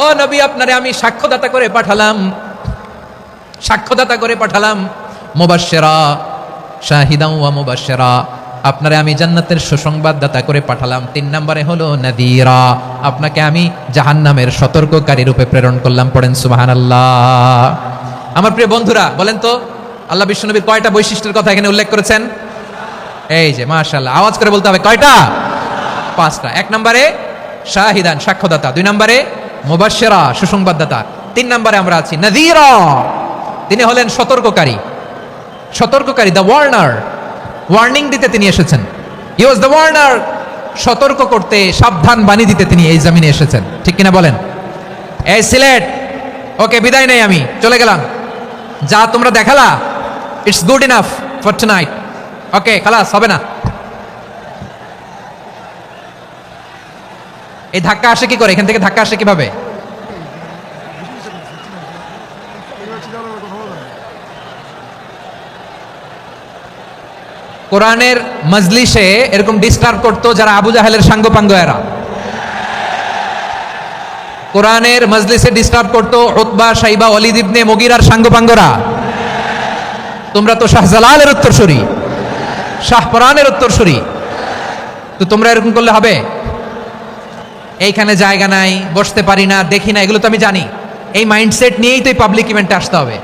ও নবী আপনারে আমি সাক্ষ্যদাতা করে পাঠালাম। মুবাশশিরা, শাহিদাও ওয়া মুবাশশিরা, আপনারে আমি জান্নাতের সুসংবাদদাতা করে পাঠালাম। 3 নম্বরে হলো নাযীরা, আপনাকে আমি জাহান্নামের সতর্ককারী রূপে প্রেরণ করলাম। পড়েন সুবহানাল্লাহ। আমার প্রিয় বন্ধুরা, বলেন তো আল্লাহ বিশ্বনবীর কয়টা বৈশিষ্ট্যের কথা এখানে উল্লেখ করেছেন? এই যে মাশাআল্লাহ, আওয়াজ করে বলতে হবে, কয়টা? 5টা। 1 নম্বরে শাহিদান, সাক্ষ্যদাতা। 2 নম্বরে মুবাশশিরা, সুসংবাদদাতা। 3 নম্বরে আমরা আছি নাযীরা, তিনি হলেন সতর্ককারী। সতর্ককারী, দ্য ওয়ার্নার, ওয়ার্নিং দিতে তিনি এসেছেন। হি ওয়াজ দ্য ওয়ার্নার, সতর্ক করতে, সাবধান বাণী দিতে তিনি এই জমিনে এসেছেন। ঠিক কিনা বলেন? এই সিলেট, ওকে বিদায় নেই, আমি চলে গেলাম। যা তোমরা দেখালা, it's good enough for tonight. Okay, খালাস, হবে না। এই ধাক্কা আসে কি করে? এখান থেকে ধাক্কা আসে কিভাবে? কোরআনের মজলিসে এরকম ডিস্টার্ব করতো যারা আবু জাহেলের সাঙ্গপাঙ্গ এরা। কোরআনের মজলিসে ডিস্টার্ব করতো উতবা, শাইবা, ওয়ালিদ ইবনে মুগীরার সাঙ্গপাঙ্গরা। তোমরা তো শাহজালালের উত্তরসূরি, শাহপরানের উত্তরসূরি, তো তোমরা এরকম করলে হবে? এইখানে জায়গা নাই, বসতে পারি না, দেখি না, এগুলো তো আমি জানি। এই মাইন্ডসেট নিয়েই তো এই পাবলিক ইভেন্টে আসতে হবে।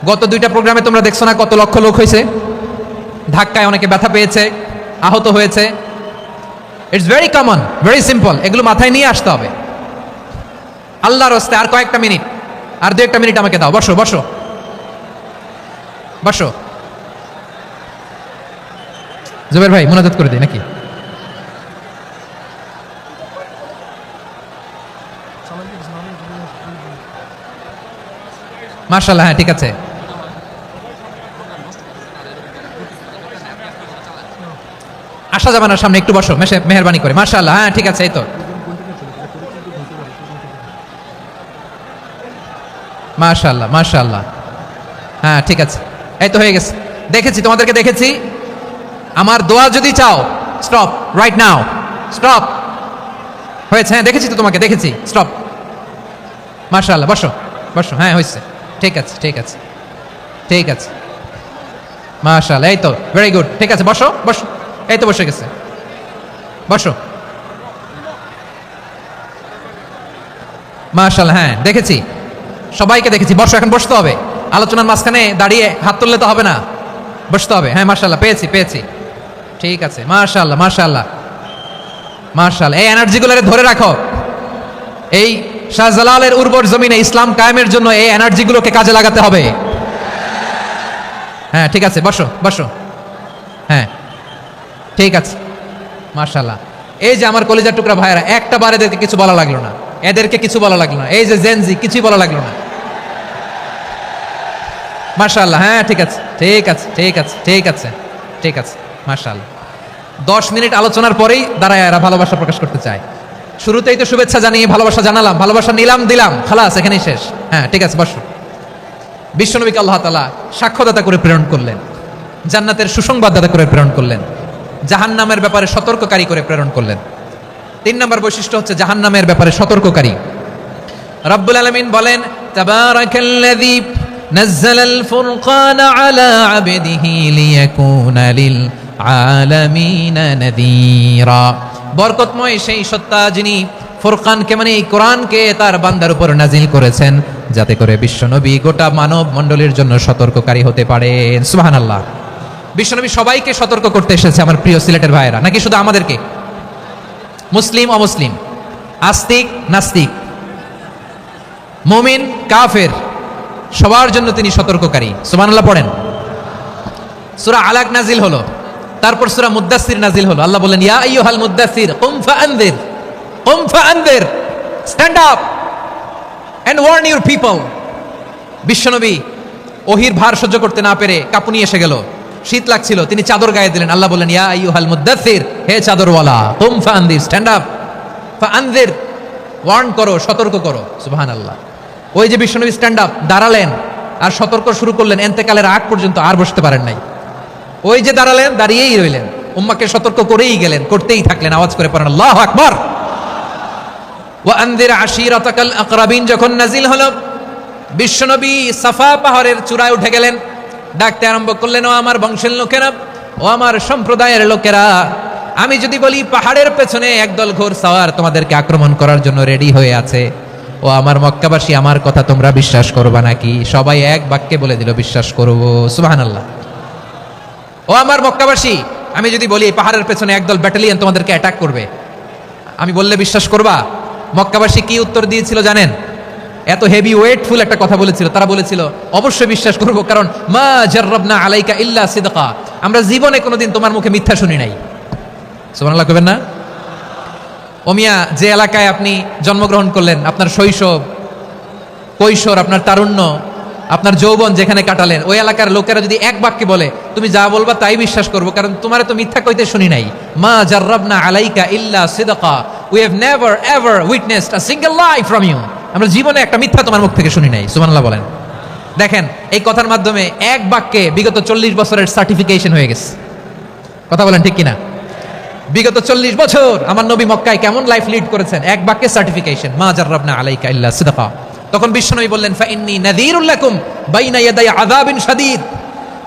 গত 2টা প্রোগ্রামে তোমরা দেখছো না কত লক্ষ লোক হয়েছে? ধাক্কায় অনেকে ব্যথা পেয়েছে, আহত হয়েছে। It's very common, very simple. এগুলো মাথায় নিয়ে আসতে হবে। আল্লাহর রাস্তায় আর কয়েকটা মিনিট, আর 2-1 মিনিট আমাকে দাও। বসো বসো বসো। জুবের ভাই মুনাজাত করে দিই নাকি? মাশাআল্লাহ, হ্যাঁ ঠিক আছে। আসা যাবে না সামনে, একটু বসো মেহেরবানি করে। মাশাআল্লাহ, হ্যাঁ ঠিক আছে। এই তো মাশাআল্লাহ, মাশাআল্লাহ, হ্যাঁ ঠিক আছে। এই তো হয়ে গেছে। দেখেছি, তোমাদেরকে দেখেছি। আমার দোয়া যদি চাও, স্টপ রাইট নাও, স্টপ। হয়েছে? হ্যাঁ দেখেছি তো তোমাকে, দেখেছি। স্টপ। মাশাআল্লাহ, বসো বসো। হ্যাঁ হয়েছে, ঠিক আছে ঠিক আছে ঠিক আছে। মাশাআল্লাহ, এই তো ভেরি গুড, ঠিক আছে। বসো বসো, এই তো বসে গেছে, বসো। মাশাআল্লাহ, হ্যাঁ দেখেছি, সবাইকে দেখেছি। বসো, এখন বসতে হবে। আলোচনার মাঝখানে দাঁড়িয়ে হাত তুললে তো হবে না, বসতে হবে। হ্যাঁ মাশাআল্লাহ, পেয়েছি পেয়েছি, ঠিক আছে। মাশাআল্লাহ মাশাআল্লাহ মাশাআল্লাহ। এই এনার্জিগুলোরে ধরে রাখো। এই শাহজালালের উর্বর জমিনে ইসলাম কায়েমের জন্য এই এনার্জিগুলোকে কাজে লাগাতে হবে। হ্যাঁ ঠিক আছে, বসো বসো। হ্যাঁ ঠিক আছে, মাশাআল্লাহ। এই যে আমার কলিজার টুকরা ভাইয়েরা, একটা বার এদেরকে কিছু বলা লাগলো না, এদেরকে কিছু বলা লাগলো না। এই যে জেনজি, কিছুই বলা লাগলো না। মাশাআল্লাহ, হ্যাঁ ঠিক আছে ঠিক আছে ঠিক আছে ঠিক আছে ঠিক আছে। মাশাআল্লাহ। 10 মিনিট আলোচনার পরেই দাঁড়ায় এরা ভালোবাসা প্রকাশ করতে চায়। শুরুতেই তো শুভেচ্ছা জানিয়ে ভালোবাসা জানালাম, ভালোবাসা নিলাম, দিলাম, খালাস, এখানেই শেষ। হ্যাঁ ঠিক আছে, বসো। বিশ্বনবীকে আল্লাহ তাআলা সাক্ষ্যদাতা করে প্রেরণ করলেন, জান্নাতের সুসংবাদদাতা করে প্রেরণ করলেন, জাহান্নামের ব্যাপারে সতর্ককারী করে প্রেরণ করলেন। 3 নম্বর বৈশিষ্ট্য হচ্ছে জাহান্নামের ব্যাপারে সতর্ককারী। রব্বুল আলামিন বলেন, তাবারাকাল্লাযী নাযালাল ফুরকানা আলা আবদিহি লিয়াকুনা লিল আলামিনা নাযীরা। বরকতময় সেই সত্তা যিনি ফুরকানকে, মানে এই কোরআনকে তার বান্দার উপর নাজিল করেছেন, যাতে করে বিশ্বনবী গোটা মানব মণ্ডলীর জন্য সতর্ককারী হতে পারেন। সুবহানাল্লাহ। বিশ্বনবী সবাইকে সতর্ক করতে এসেছে, আমার প্রিয় সিলেটের ভাইয়েরা, নাকি শুধু আমাদেরকে? মুসলিম অমুসলিম, আস্তিক নাস্তিক, মুমিন কাফের, সবার জন্য তিনি সতর্ককারী। সুবহানাল্লাহ পড়েন। সূরা আলাক নাজিল হলো, তারপর সূরা মুদ্দাসসির নাজিল হলো। আল্লাহ বলেন, ইয়া আইয়ুহাল মুদ্দাসসির কুম ফাআনযির, কুম ফাআনযির, stand up and warn your people. বিশ্বনবী ওহির ভার সহ্য করতে না পেরে কাঁপুনি এসে গেল, শীত লাগছিল, তিনি চাদর গায়ে দিলেন। আল্লাহ বলেন, ইয়া আইয়ুহাল মুদ্দাসসির, হে চাদরওয়ালা, কুম ফাআনযির, স্ট্যান্ড আপ, ফাআনযির, ওয়ার্ন করো, সতর্ক করো। সুবহানাল্লাহ। ওই যে বিশ্বনবী স্ট্যান্ড আপ, দাঁড়ালেন আর সতর্ক শুরু করলেন, এন্তেকালের আগ পর্যন্ত আর বসতে পারেন নাই। ওই যে দাঁড়ালেন, দাঁড়িয়েই রইলেন, উম্মাকে সতর্ক করেই গেলেন, করতেই থাকলেন। আওয়াজ করে পড়েন আল্লাহু আকবার। ওয়া আনযির আশীরাতাকাল আকরাবিন যখন নাজিল হলো, বিশ্বনবী সাফা পাহাড়ের চূড়ায় উঠে গেলেন, ডাকতে আরম্ভ করলেন, ও আমার বংশের লোকেরা, ও আমার সম্প্রদায়ের লোকেরা, আমি যদি বলি পাহাড়ের পেছনে একদল ঘোড়সাওয়ার তোমাদেরকে আক্রমণ করার জন্য রেডি হয়ে আছে, ও আমার মক্কাবাসী, আমার কথা তোমরা বিশ্বাস করবা নাকি? সবাই এক বাক্যে বলে দিল, বিশ্বাস করব। সুবহানাল্লাহ। ও আমার মক্কাবাসী, আমি যদি বলি পাহাড়ের পেছনে একদল ব্যাটালিয়ন তোমাদেরকে অ্যাটাক করবে, আমি বললে বিশ্বাস করবা? মক্কাবাসী কি উত্তর দিয়েছিল জানেন? এত হেভি ওয়েটফুল একটা কথা বলেছিল। তারা বলেছিল অবশ্যই বিশ্বাস করব, কারণ মা জাররাবনা আলাইকা ইল্লা সিদকা, আমরা জীবনে কোনোদিন তোমার মুখে মিথ্যা শুনি নাই। সুবহানাল্লাহ কইবেন না? ওমিয়া, যে এলাকায় আপনি জন্মগ্রহণ করলেন, আপনার শৈশব, কৈশোর, আপনার তারুণ্য, আপনার যৌবন যেখানে কাটালেন, ওই এলাকার লোকেরা যদি এক বাক্যে বলে তুমি যা বলবা তাই বিশ্বাস করবো, কারণ তোমারে তো মিথ্যা কইতে শুনি নাই। মা জাররাবনা আলাইকা ইল্লা সিদকা, we have never ever witnessed a single lie from you, আমরা জীবনে একটা মিথ্যা তোমার মুখ থেকে শুনি নাই। সুবহানাল্লাহ বলেন। দেখেন, এই কথার মাধ্যমে এক বাক্যে বিগত 40 বছরের সার্টিফিকেশন হয়ে গেছে। কথা বলেন ঠিক কিনা? বিগত 40 বছর আমার নবী মক্কায় কেমন লাইফ লিড করেছেন, এক বাক্যে সার্টিফিকেশন, মা জাররাবনা আলাইকা ইল্লা সিদকা। তখন বিশ্বনবী বললেন ফাইন্নী নাযীরুল লাকুম বাইনা ইয়াদাই আযাবিন শাদীদ,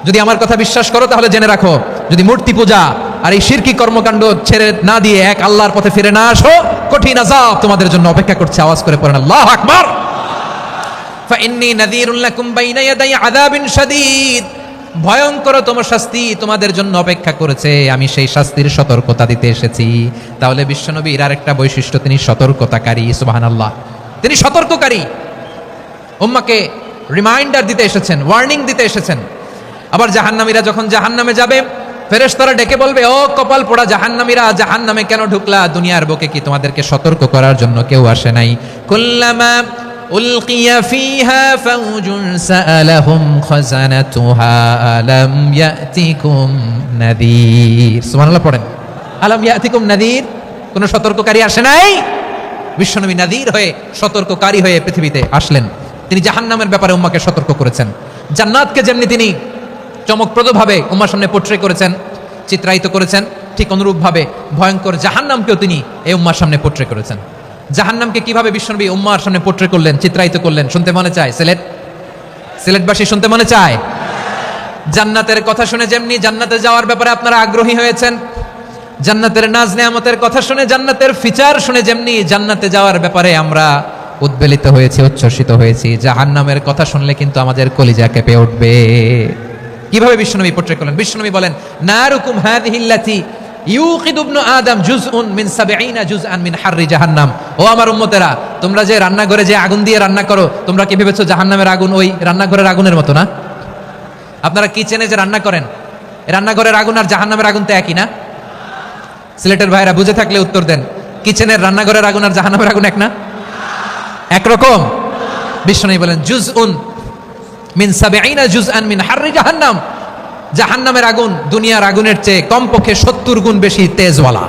যদি আমার কথা বিশ্বাস করো তাহলে জেনে রাখো, যদি মূর্তি পূজা আর এই শিরকি কর্মকাণ্ড ছেড়ে না দিয়ে এক আল্লাহর পথে ফিরে না আসো, কঠিন আযাব তোমাদের জন্য অপেক্ষা করছে। আওয়াজ করে পড়েন আল্লাহু আকবার। ফাইন্নী নাযীরুল লাকুম বাইনা ইয়াদাই আযাবিন শাদীদ, ভয়ঙ্কর তোমার শাস্তি তোমাদের জন্য অপেক্ষা করেছে, আমি সেই শাস্তির সতর্কতা দিতে এসেছি। তাহলে বিশ্বনবীর আরেকটা বৈশিষ্ট্য, তিনি সতর্কতাকারী। সুবহানাল্লাহ, তিনি সতর্ককারী, উম্মাকে রিমাইন্ডার দিতে এসেছেন, ওয়ার্নিং দিতে এসেছেন। আবার জাহান্নামীরা যখন জাহান্নামে যাবে, ফেরেশতারা ডেকে বলবে, ও কপাল পোড়া জাহান্নামীরা, জাহান্নামে কেন ঢুকলা? দুনিয়ার বুকে কি তোমাদেরকে সতর্ক করার জন্য কেউ আসে নাই? কুল্লামা উলকিয়া ফিহা ফাউজুন সাআলাহুম খাজানাতুহা আলাম ইয়াতিকুম নাযীর। সুবহানাল্লাহ পড়েন, আলাম ইয়াতিকুম নাযীর, কোন সতর্ককারী আসে নাই? বিশ্বনবী নাযীর হয়ে, সতর্ককারী হয়ে পৃথিবীতে আসলেন। তিনি জাহান্নামের ব্যাপারে উম্মাকে সতর্ক করেছেন। জান্নাতকে যেমনি তিনি চমকপ্রদভাবে উম্মার সামনে পোট্রে করেছেন, চিত্রায়িত করেছেন, ঠিক অনুরূপভাবে ভয়ঙ্কর জাহান্নামকেও তিনি এই উম্মার সামনে পোট্রে করেছেন। জাহান্নামকে কিভাবে বিশ্বনবী উম্মার সামনে পোট্রে করলেন, চিত্রায়িত করলেন, শুনতে মনে চায়? সিলেটবাসী শুনতে মনে চায়? জান্নাতের কথা শুনে যেমনি জান্নাতে যাওয়ার ব্যাপারে আপনারা আগ্রহী হয়েছেন, জান্নাতের নাজ নেয়ামতের কথা শুনে, জান্নাতের ফিচার শুনে যেমনি জান্নাতে যাওয়ার ব্যাপারে আমরা উদ্বেলিত হয়েছি, উচ্ছ্বসিত হয়েছি, জাহান্নামের কথা শুনলে কিন্তু আমাদের কলিজা কেঁপে উঠবে। কিভাবে বিশ্বনবী পোট্রে করলেন? বিশ্বনবী বলেন, নারুকুম হাযিহিল্লাতী ইউকিদু ইবনু আদম জুজউন মিন ৭০ জুজআন মিন হাররি জাহান্নাম। ও আমার উম্মতেরা, তোমরা যে রান্নাঘরে যে আগুন দিয়ে রান্না করো, তোমরা কি ভেবেছো জাহান্নামের আগুন ওই রান্নাঘরের আগুনের মতো না? আপনারা কিচেনে যে রান্না করেন, রান্নাঘরের আগুন আর জাহান্নামের আগুন তো একই না? সিলেটের ভাইরা বুঝে থাকলে উত্তর দেন, কিচেনের রান্নাঘরের আগুন আর জাহান্নামের আগুন এক না? একরকম? বিশ্বনবী বলেন জুজউন মিন ৭০ জুজআন মিন হাররি জাহান্নাম, জাহান্নামের আগুন দুনিয়ার আগুনের চেয়ে কমপক্ষে ৭০ গুণ বেশি তেজওয়ালা।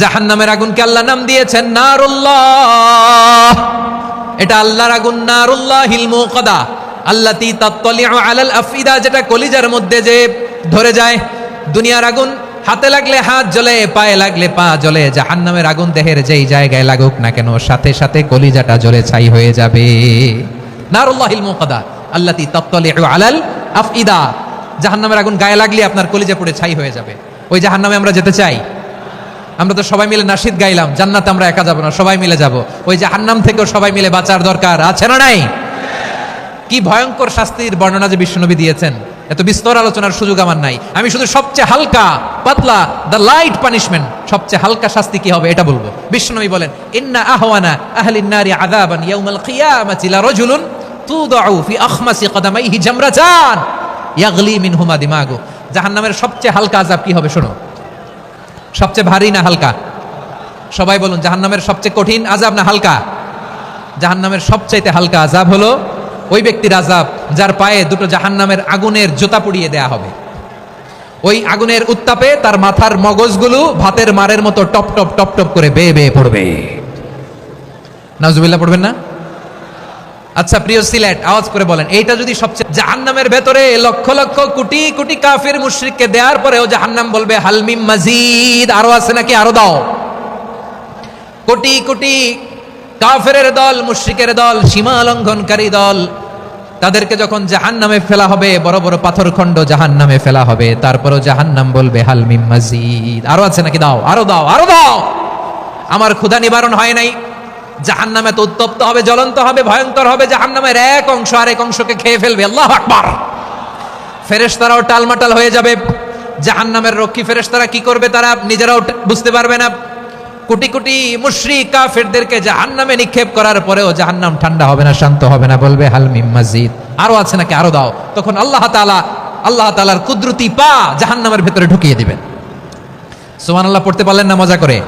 জাহান্নামের আগুনকে আল্লাহ নাম দিয়েছেন নারুল্লাহ, এটা আল্লাহর আগুন, নারুল্লাহিল মুকাদা আল্লাতী তাত্তালিউ আলাল আফইদা, যেটা কলিজার মধ্যে যে ধরে যায়। দুনিয়ার আগুন হাতে লাগলে হাত জ্বলে, পায়ে লাগলে পা জ্বলে, জাহান্নামের আগুন দেহের যেই জায়গায় লাগুক না কেন, সাথে সাথে কলিজাটা জ্বলে ছাই হয়ে যাবে। নারুল্লাহিল মুকাদা আল্লাতী তাত্তালিউ আলাল আফইদা, জাহান্নামের আগুন গায়ে লাগলে আপনার কলিজা পুড়ে ছাই হয়ে যাবে। ওই জাহান্নামে আমরা যেতে চাই? আমরা তো সবাই মিলে নাশিদ গাইলাম, জান্নাতে আমরা একা যাব না, সবাই মিলে যাব। ওই জাহান্নাম থেকেও সবাই মিলে বাঁচার দরকার আছে না নাই? কি ভয়ঙ্কর শাস্তির বর্ণনা যে বিশ্বনবী দিয়েছেন, এত বিস্তর আলোচনার সুযোগ আমার নাই। আমি শুধু সবচেয়ে হালকা পাতলা, দ্য লাইট পানিশমেন্ট, সবচেয়ে হালকা শাস্তি কি হবে এটা বলবো। বিশ্বনবী বলেন, ইন্না আহওয়ানা আহলিন নারি আযাবান ইয়াউমাল কিয়ামাতি লারাজুলুন তুদাউ ফি আখমাসি কদামাইহি জামরাতান ইয়াগলি মিনহুমা দিমাগু। জাহান্নামের সবচেয়ে হালকা আযাব কি হবে শোনো? সবচেয়ে ভারী না হালকা? সবাই বলুন, জাহান্নামের সবচেয়ে কঠিন আযাব না হালকা? জাহান্নামের সবচাইতে হালকা আযাব হলো ওই ব্যক্তির আযাব যার পায়ে দুটো জাহান্নামের আগুনের জুতা পুড়িয়ে দেয়া হবে। ওই আগুনের উত্তাপে তার মাথার মগজগুলো ভাতের মারের মতো টপ টপ টপ টপ করে বেয়ে বেয়ে পড়বে। নাউজুবিল্লাহ পড়বেন না? আচ্ছা প্রিয় সিলেট, আওয়াজ করে বলেন, এইটা যদি সবচেয়ে, জাহান্নামের ভেতরে লক্ষ লক্ষ কোটি কোটি কাফির মুশরিককে দেওয়ার পরেও জাহান্নাম বলবে হাল মিন মাজিদ, আরো আছে নাকি, আরো দাও। কোটি কোটি কাফেরের দল, মুশরিকের দল, সীমা লঙ্ঘনকারী দল, তাদেরকে যখন জাহান্নামে ফেলা হবে, বড় বড় পাথরখণ্ড জাহান্নামে ফেলা হবে, তারপরও জাহান্নাম বলবে হাল মিন মাজিদ, আরো আছে নাকি, দাও, আরো দাও, আরো দাও। আমার ক্ষুধা নিবারণ হয় নাই। জাহান্নামে তো উত্তপ্ত হবে, জ্বলন্ত হবে, ভয়ঙ্কর হবে। জাহান্নামের এক অংশ আরেক অংশকে খেয়ে ফেলবে। আল্লাহু আকবার। ফেরেশতারাও টালমাটাল হয়ে যাবে। জাহান্নামের রক্ষী ফেরেশতারা কি করবে তারা নিজেরাও বুঝতে পারবে না। কোটি কোটি মুশরিক কাফেরদেরকে জাহান্নামে নিক্ষেপ করার পরেও জাহান্নাম ঠান্ডা হবে না, শান্ত হবে না, বলবে হাল মিন মাজিদ, আরো আছে নাকি, আরো দাও। তখন আল্লাহ তাআলার কুদরতি পা জাহান্নামের ভেতরে ঢুকিয়ে দিবেন। সুবহানাল্লাহ পড়তে পারলেন না মজা করে?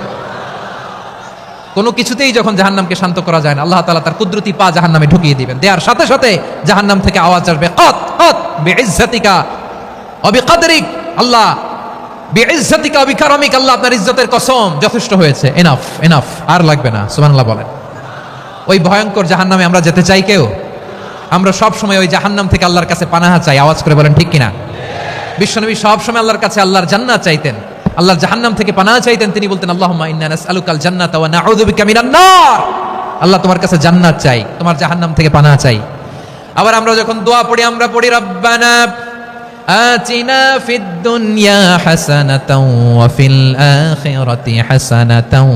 কোনো কিছুতেই যখন জাহান্নামকে শান্ত করা যায় না, আল্লাহ তাআলা তার কুদরতি পা জাহান্নামে ঢুকিয়ে দিবেন। দেওয়ার সাথে সাথে জাহান্নাম থেকে আওয়াজ আসবে, কত কত বিইজ্জাতিকা ওয়া বিকদরিক, আল্লাহ বিইজ্জাতিকা ওয়া বিকারামিক, আল্লাহ আপনার ইজ্জতের কসম, যথেষ্ট হয়েছে, এনাফ এনাফ, আর লাগবে না। সুবহানাল্লাহ বলেন। ওই ভয়ঙ্কর জাহান্নামে আমরা যেতে চাই কেউ? আমরা সব সময় ওই জাহান্নাম থেকে আল্লাহর কাছে পানাহা চাই, আওয়াজ করে বলেন ঠিক কিনা? বিশ্বনবী সব সময় আল্লাহর কাছে আল্লাহর জান্নাত চাইতেন, আল্লাহর জাহান্নাম থেকে পানাহা চাইতেন। তিনি বলতেন, আল্লাহুম্মা ইন্না নাসআলুকাল জান্নাতা ওয়া নাউযু বিকা মিনান নার, আল্লাহ তোমার কাছে জান্নাত চাই, তোমার জাহান্নাম থেকে পানাহা চাই। আবার আমরা যখন দোয়া পড়ি, আমরা পড়ি রব্বানা আতিনা ফিদ দুনিয়া হাসানাতাও ওয়া ফিল আখিরাতি হাসানাতাও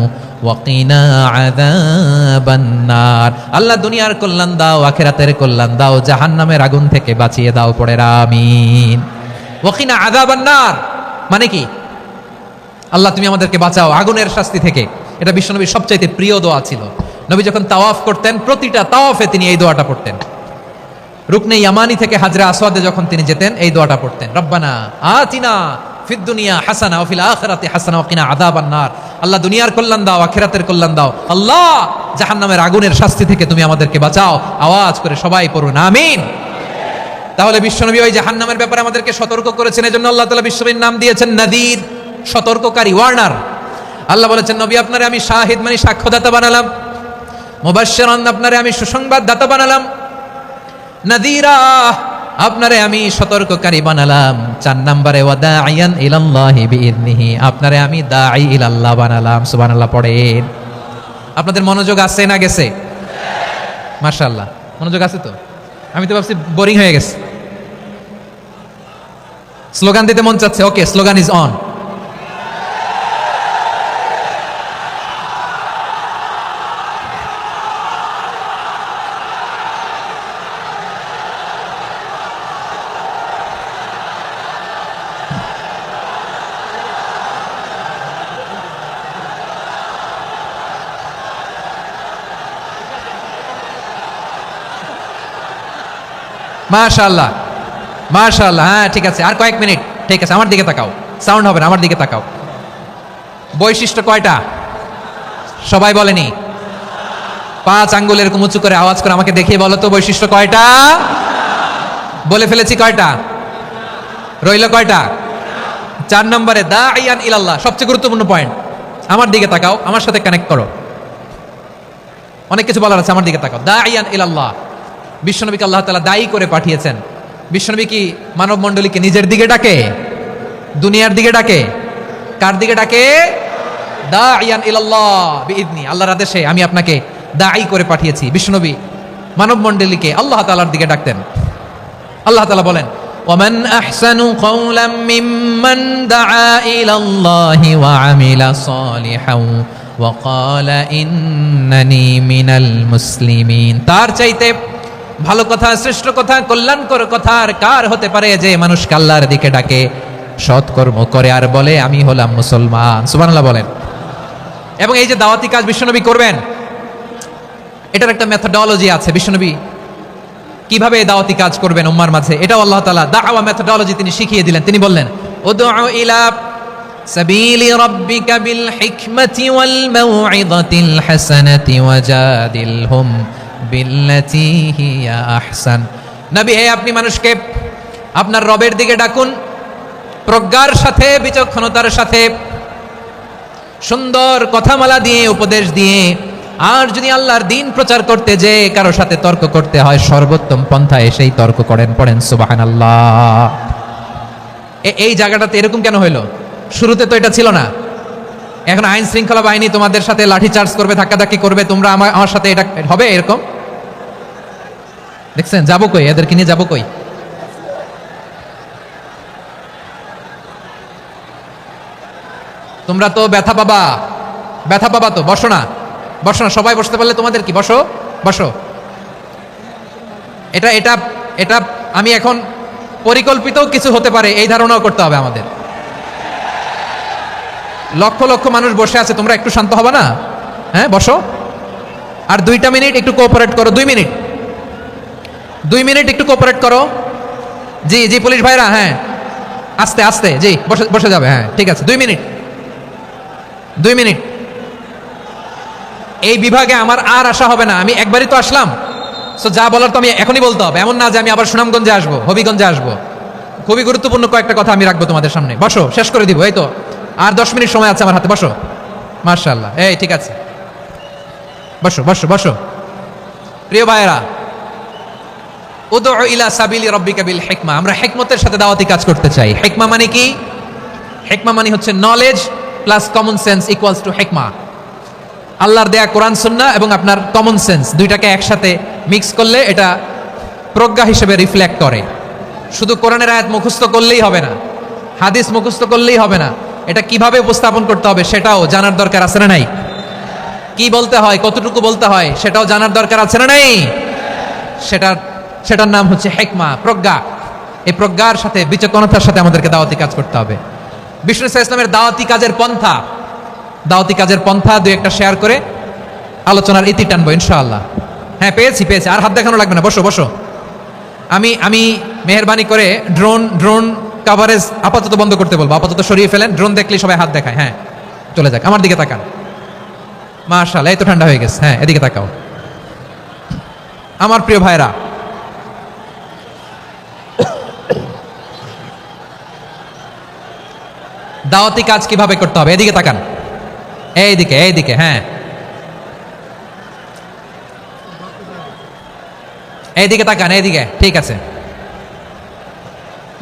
ওয়া কিনা আযাবান নার, আল্লাহ দুনিয়ার কল্যাণ দাও, আখিরাতের কল্যাণ দাও, জাহান্নামের আগুন থেকে বাঁচিয়ে দাও, পড়ে আমিন। ওয়া কিনা আযাবান নার মানে কি? আল্লাহ তুমি আমাদেরকে বাঁচাও আগুনের শাস্তি থেকে। এটা বিশ্বনবীর সবচাইতে প্রিয় দোয়া ছিল। নবী যখন তাওয়াফ করতেন, প্রতিটা তাওয়াফে তিনি এই দোয়াটা পড়তেন। রুকনে ইয়ামানি থেকে হাজরা আসওয়াদে যখন তিনি যেতেন, এই দোয়াটা পড়তেন, রব্বানা আতিনা ফিদ দুনিয়া হাসানা ওয়া ফিল আখিরাতি হাসানা ওয়া কিনা আযাবান নার, আল্লাহ দুনিয়ার কল্যাণ দাও, আখিরাতের কল্যাণ দাও, আল্লাহ জাহান্নামের আগুনের শাস্তি থেকে তুমি আমাদেরকে বাঁচাও। আওয়াজ করে সবাই পড়ুন আমিন। তাহলে বিশ্বনবী ওই জাহান্নামের ব্যাপারে আমাদেরকে সতর্ক করেছেন, এজন্য আল্লাহ তাআলা বিশ্বনবীর নাম দিয়েছেন নাযীর, সতর্ককারী, ওয়ার্নার। আল্লাহ বলেছেন, নবী আপনারে আমি শাহিদ মানে সাক্ষ্যদাতা বানালাম, মুবাশশিরান আপনারে আমি সুসংবাদ দাতা বানালাম, নাযীরা আপনারে আমি সতর্ককারী বানালাম। 4 নম্বরে ওয়া দাঈয়ান ইলাল্লাহি বিইذনিহি, আপনারে আমি দাঈ ইলাল্লাহ বানালাম। সুবহানাল্লাহ পড়েন। আপনাদের মনোযোগ আছে না গেছে? মাশাআল্লাহ মনোযোগ আছে তো? আমি তো ভাবছি বোরিং হয়ে গেছে। স্লোগান দিতে মন চাচ্ছে, ওকে স্লোগান ইজ অন। মাশাআল্লাহ মাশাআল্লাহ, হ্যাঁ ঠিক আছে, আর কয়েক মিনিট, ঠিক আছে। আমার দিকে তাকাও, সাউন্ড হবে না, আমার দিকে তাকাও। বৈশিষ্ট্য কয়টা সবাই বলেনি? 5 আঙ্গুল এরকম উঁচু করে আওয়াজ করে আমাকে দেখিয়ে বলো তো বৈশিষ্ট্য কয়টা? বলে ফেলেছি কয়টা? রইল কয়টা? 4 নম্বরে দাঈয়ান ইলাল্লাহ, সবচেয়ে গুরুত্বপূর্ণ পয়েন্ট। আমার দিকে তাকাও, আমার সাথে কানেক্ট করো, অনেক কিছু বলার আছে, আমার দিকে তাকাও। দাঈয়ান ইলাল্লাহ, বিশ্বনবীকে আল্লাহ তাআলা দায়ী করে পাঠিয়েছেন। বিশ্বনবী কি মানব মণ্ডলীকে নিজের দিকে ডাকে? দুনিয়ার দিকে ডাকে? কার দিকে ডাকে? দাঈয়ান ইলাল্লাহ বিইذনি, আল্লাহর আদেশে আমি আপনাকে দায়ী করে পাঠিয়েছি। বিশ্বনবী মানব মণ্ডলীকে আল্লাহ তাআলার দিকে ডাকতেন। আল্লাহ তাআলা বলেন, ওয়ামান আহসানু কাওলাম মিম্মান দাআ ইলাল্লাহি ওয়া আমিলা সালিহান ওয়া ক্বালা ইন্নানি মিনাল মুসলিমিন, তার চাইতে ভালো কথা, শ্রেষ্ঠ কথা, কল্যাণকর কথা আর কার হতে পারে যে মানুষকে আল্লাহর দিকে ডাকে, সৎকর্ম করে আর বলে আমি হলাম মুসলমান। সুবহানাল্লাহ বলেন। এবং এই যে দাওয়াতি কাজ বিশ্বনবী করবেন, এটার একটা মেথডোলজি আছে। বিশ্বনবী কিভাবে দাওয়াতি কাজ করবেন উম্মার মাঝে, এটাও আল্লাহ তাআলা দাওয়া মেথডোলজি তিনি শিখিয়ে দিলেন। তিনি বললেন, উদউ ইলা সাবিলি রাব্বিকা বিল হিকমাতি ওয়াল মাউইযাতিল হাসানাতি ওয়াজাদিলহুম বিল্লাতি হিয়া আহসান। নবী হে, আপনি মানুষকে আপনার রবের দিকে ডাকুন প্রজ্ঞার সাথে, বিচক্ষণতার সাথে, সুন্দর কথামালা দিয়ে, উপদেশ দিয়ে। আর যদি আল্লাহর দ্বীন প্রচার করতে যে কারো সাথে তর্ক করতে হয়, সর্বোত্তম পন্থায় সেই তর্ক করেন। পড়েন সুবহানাল্লাহ। এই জায়গাটাতে এরকম কেন হইলো? শুরুতে তো এটা ছিল না। এখন আইন শৃঙ্খলা বাহিনী তোমাদের সাথে লাঠি চার্জ করবে, ধাক্কাধাক্কি করবে, তোমরা আমার সাথে এটা হবে এরকম? দেখছেন যাবো কই? এদেরকে নিয়ে যাবো কই? তোমরা তো ব্যথা পাবা, ব্যথা পাবা তো। বসো না, বসো না, সবাই বসতে পারলে তোমাদের কি, বসো বসো। এটা এটা এটা আমি এখন পরিকল্পিতও কিছু হতে পারে এই ধারণাও করতে হবে আমাদের। লক্ষ লক্ষ মানুষ বসে আছে, তোমরা একটু শান্ত হবে না? হ্যাঁ, বসো। আর 2টা মিনিট একটু কোঅপারেট করো। 2 মিনিট একটু কোঅপারেট করো। জি জি পুলিশ ভাইরা, হ্যাঁ আস্তে আস্তে, জি বসে বসে যাবে, হ্যাঁ ঠিক আছে। 2 মিনিট। এই বিভাগে আমার আর আসা হবে না, আমি একবারই তো আসলাম, সো যা বলার তো আমি এখনই বলতে হবে। এমন না যে আমি আবার সুনামগঞ্জে আসবো, হবিগঞ্জে আসবো। খুবই গুরুত্বপূর্ণ কয়েকটা কথা আমি রাখবো তোমাদের সামনে। বসো, শেষ করে দিব। এই তো আর 10 মিনিট সময় আছে আমার হাতে। বসো। মাশাআল্লাহ, এই ঠিক আছে, বসো বসো বসো। প্রিয় ভাইয়েরা, উদউ ইলা সাবিলি রাব্বিকা বিল হিকমা, আমরা হিকমতের সাথে দাওয়াতি কাজ করতে চাই। হিকমা মানে কি? হিকমা মানে হচ্ছে knowledge plus common sense equals to হিকমা। আল্লাহর দেয়া কোরআন সুন্নাহ এবং আপনার কমন সেন্স দুইটাকে একসাথে মিক্স করলে এটা প্রজ্ঞা হিসেবে রিফ্লেক্ট করে। শুধু কোরআনের আয়াত মুখস্থ করলেই হবে না, হাদিস মুখস্থ করলেই হবে না, এটা কিভাবে উপস্থাপন করতে হবে সেটাও জানার দরকার আছে না নাই? কি বলতে হয়, কতটুকু বলতে হয় সেটাও জানার দরকার আছে না নাই? সেটার নাম হচ্ছে হিকমা, প্রজ্ঞা। এই প্রজ্ঞার সাথে বিচক্ষণতার সাথে আমাদেরকে দাওয়াতি কাজ করতে হবে। বিষ্ণু ইসলামের দাওয়াতি কাজের পন্থা দুই একটা শেয়ার করে আলোচনার ইতি টানবো ইনশাআল্লাহ। হ্যাঁ পেয়েছি, আর হাত দেখানো লাগবে না, বসো বসো। আমি মেহেরবানি করে ড্রোন কাভারেজ আপাতত বন্ধ করতে বলবো, আপাতত সরিয়ে ফেলেন। ড্রোন দেখলেই সবাই হাত দেখায়, হ্যাঁ চলে যাক। আমার দিকে তাকান, মাশাআল্লাহ, এই তো ঠান্ডা হয়ে গেছে। হ্যাঁ এদিকে তাকাও। আমার প্রিয় ভাইরা, দাওয়াতি কাজ কিভাবে করতে হবে এদিকে তাকান, এইদিকে, হ্যাঁ এইদিকে তাকান, এইদিকে, ঠিক আছে।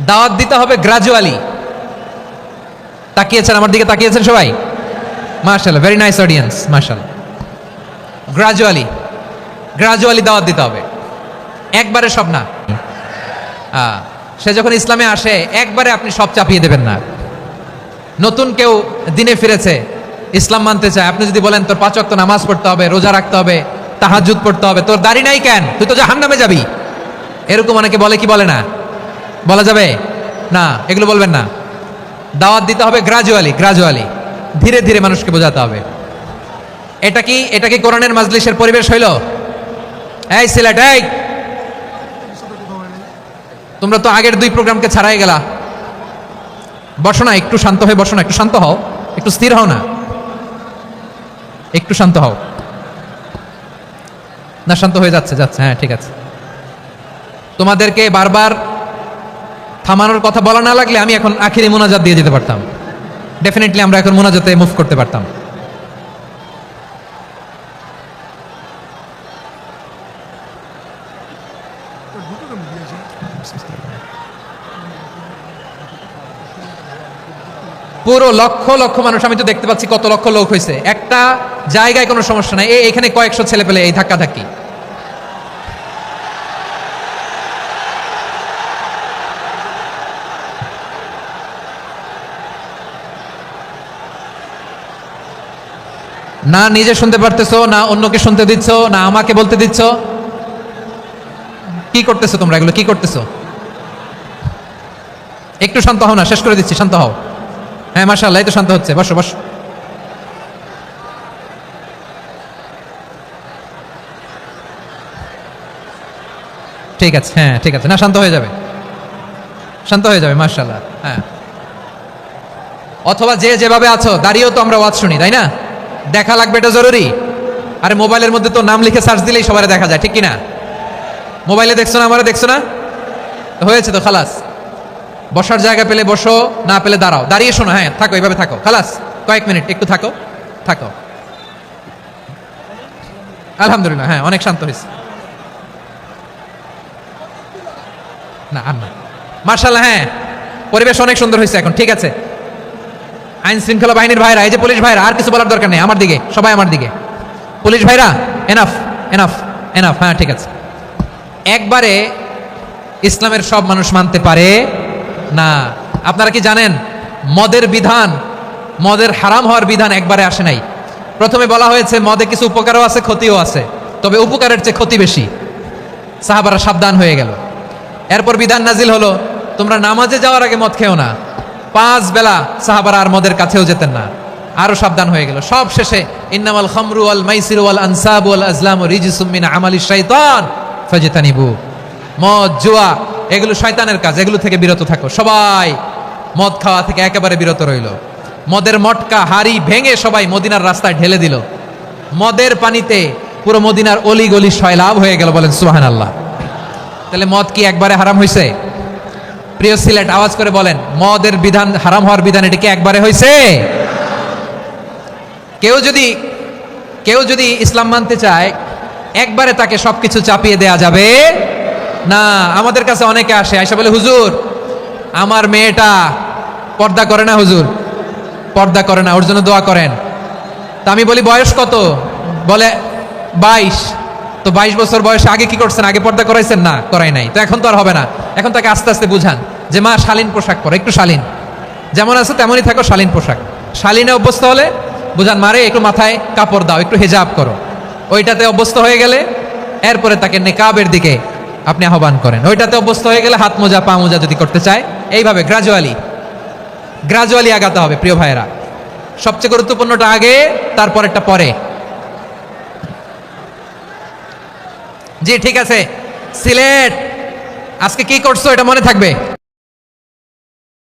দাওয়াত দিতে হবে গ্রাজুয়ালি। তাকিয়েছেন আমার দিকে, তাকিয়েছেন সবাই? মাশাআল্লাহ, ভেরি নাইস অডিয়েন্স, মাশাআল্লাহ। গ্রাজুয়ালি দাওয়াত দিতে হবে, একবারে সব না। সে যখন ইসলামে আসে একবারে আপনি সব চাপিয়ে দেবেন না। নতুন কেউ দিনে ফিরেছে, ইসলাম মানতে চায়, আপনি যদি বলেন তোর 5 ওয়াক্ত নামাজ পড়তে হবে, রোজা রাখতে হবে, তাহাজ্জুদ পড়তে হবে, তোর দাড়ি নাই কেন, তুই তো জাহান্নামে যাবি, এরকম অনেকে বলে কি বলে না? বলা যাবে না, এগুলো বলবেন না। দাওয়াত দিতে হবে গ্রাজুয়ালি, ধীরে ধীরে মানুষকে বোঝাতে হবে। এটা কি কোরআনের মাজলিসের পরিবেশ হইল? এই সিলেট, এই তোমরা তো আগের 2 প্রোগ্রামকে ছাড়াই গেলা। বসো না, একটু শান্ত হয়ে বসো না, একটু শান্ত হও, একটু স্থির হও না, একটু শান্ত হও না। শান্ত হয়ে যাচ্ছে, হ্যাঁ ঠিক আছে। তোমাদেরকে বারবার থামানোর কথা বলা না লাগলে আমি এখন আখিরি মোনাজাত দিয়ে দিতে পারতাম। ডেফিনেটলি আমরা এখন মোনাজাতে মুভ করতে পারতাম। পুরো লক্ষ লক্ষ মানুষ, আমি তো দেখতে পাচ্ছি কত লক্ষ লোক হয়েছে। একটা জায়গায় কোনো সমস্যা নাই, এখানে কয়েকশো ছেলে পেলে এই ধাক্কাধাক্কি। না নিজে শুনতে পারতেছো, না অন্যকে শুনতে দিচ্ছ, না আমাকে বলতে দিচ্ছ। কি করতেছো তোমরা, এগুলো কি করতেছো? একটু শান্ত হও না, শেষ করে দিচ্ছি, শান্ত হও। হ্যাঁ মাশাআল্লাহ, এই তো শান্ত হচ্ছে, বসো বসো। ঠিক আছে, হ্যাঁ ঠিক আছে, না শান্ত হয়ে যাবে, মাশাআল্লাহ। হ্যাঁ, অথবা যে যেভাবে আছো দাঁড়িয়েও তো আমরা ওয়াজ শুনি, তাই না? দেখা লাগবে, এটা জরুরি। আরে মোবাইলের মধ্যে তো নাম লিখে সার্চ দিলেই সবারে দেখা যায়, ঠিক কিনা? মোবাইলে দেখছো না, আমারে দেখছো না, হয়েছে তো, খালাস। বসার জায়গা পেলে বসো, না পেলে দাঁড়াও, দাঁড়িয়ে শোনো। হ্যাঁ থাকো, এইভাবে থাকো, খালাস। কয়েক মিনিট একটু থাকো। আলহামদুলিল্লাহ, হ্যাঁ অনেক শান্ত হয়েছে। না আর না, মার্শাল্লাহ, হ্যাঁ পরিবেশ অনেক সুন্দর হয়েছে এখন, ঠিক আছে। আইন শৃঙ্খলা বাহিনীর ভাইরা, এই যে পুলিশ ভাইরা, আর কিছু বলার দরকার নেই, আমার দিকে সবাই, আমার দিকে। পুলিশ ভাইরা এনাফ, হ্যাঁ ঠিক আছে। একবারে ইসলামের সব মানুষ মানতে পারে না। আপনারা কি জানেন মদের হারাম হওয়ার বিধান একবারে আসে নাই। প্রথমে বলা হয়েছে মদে কিছু উপকারও আছে, ক্ষতিও আছে, তবে উপকারের চেয়ে ক্ষতি বেশি। সাহাবারা সাবধান হয়ে গেল। এরপর বিধান নাজিল হলো, তোমরা নামাজে যাওয়ার আগে মদ খেও না। 5 বেলা সাহাবারা আর মদের কাছেও যেতেন না। আরো সাবধান হয়ে গেল। সব শেষে ইন্নামাল খামরু ওয়াল মাইসিরু ওয়াল আনসাবু ওয়াল আজলামু রিজসুম মিন আমালিশ শাইতান ফাজতানিবু। মদ জুয়া এগুলো শয়তানের কাজ, এগুলো থেকে বিরত থাকো। সবাই মদ খাওয়া থেকে একেবারে বিরত রইল। মদের মটকা হাড়ি ভেঙে সবাই মদিনার রাস্তায় ঢেলে দিল। মদের পানিতে পুরো মদিনার অলি গলি সয়লাভ হয়ে গেল। বলেন সুবহানাল্লাহ। তাহলে মদ কি একবারে হারাম হয়েছে? প্রিয় সিলেট আওয়াজ করে বলেন, মদের বিধান, হারাম হওয়ার বিধান এটা কি একবারে হয়েছে? কেউ যদি ইসলাম মানতে চায় একবারে তাকে সবকিছু চাপিয়ে দেয়া যাবে না। আমাদের কাছে অনেকে আসে, আয়সা বলে, হুজুর আমার মেয়েটা পর্দা করে না, হুজুর পর্দা করে না, ওর জন্য দোয়া করেন। তা আমি বলি বয়স কত? বলে 22। তো 22 বছর বয়সে আগে কি করছেন? আগে পর্দা করাইছেন? না, করাই নাই। তো এখন তো আর হবে না। এখন তাকে আস্তে আস্তে বুঝান যে মা শালীন পোশাক পরো, একটু শালীন, যেমন আছে তেমনই থাকো, শালীন পোশাক। শালীনে অভ্যস্ত হলে বুঝান মারে একটু মাথায় কাপড় দাও, একটু হেজাব করো। ওইটাতে অভ্যস্ত হয়ে গেলে এরপরে তাকে নেকাবের দিকে আপনি আহ্বান করেন। ওইটাতে অভ্যস্ত হয়ে গেলে হাত মোজা পা মোজা যদি করতে চায়, এইভাবে গ্রাজুয়ালি আগাতে হবে। প্রিয় ভাইয়েরা, সবচেয়ে গুরুত্বপূর্ণটা আগে, তারপরেরটা পরে। জি ঠিক আছে। সিলেট আজকে কি করছো এটা মনে থাকবে।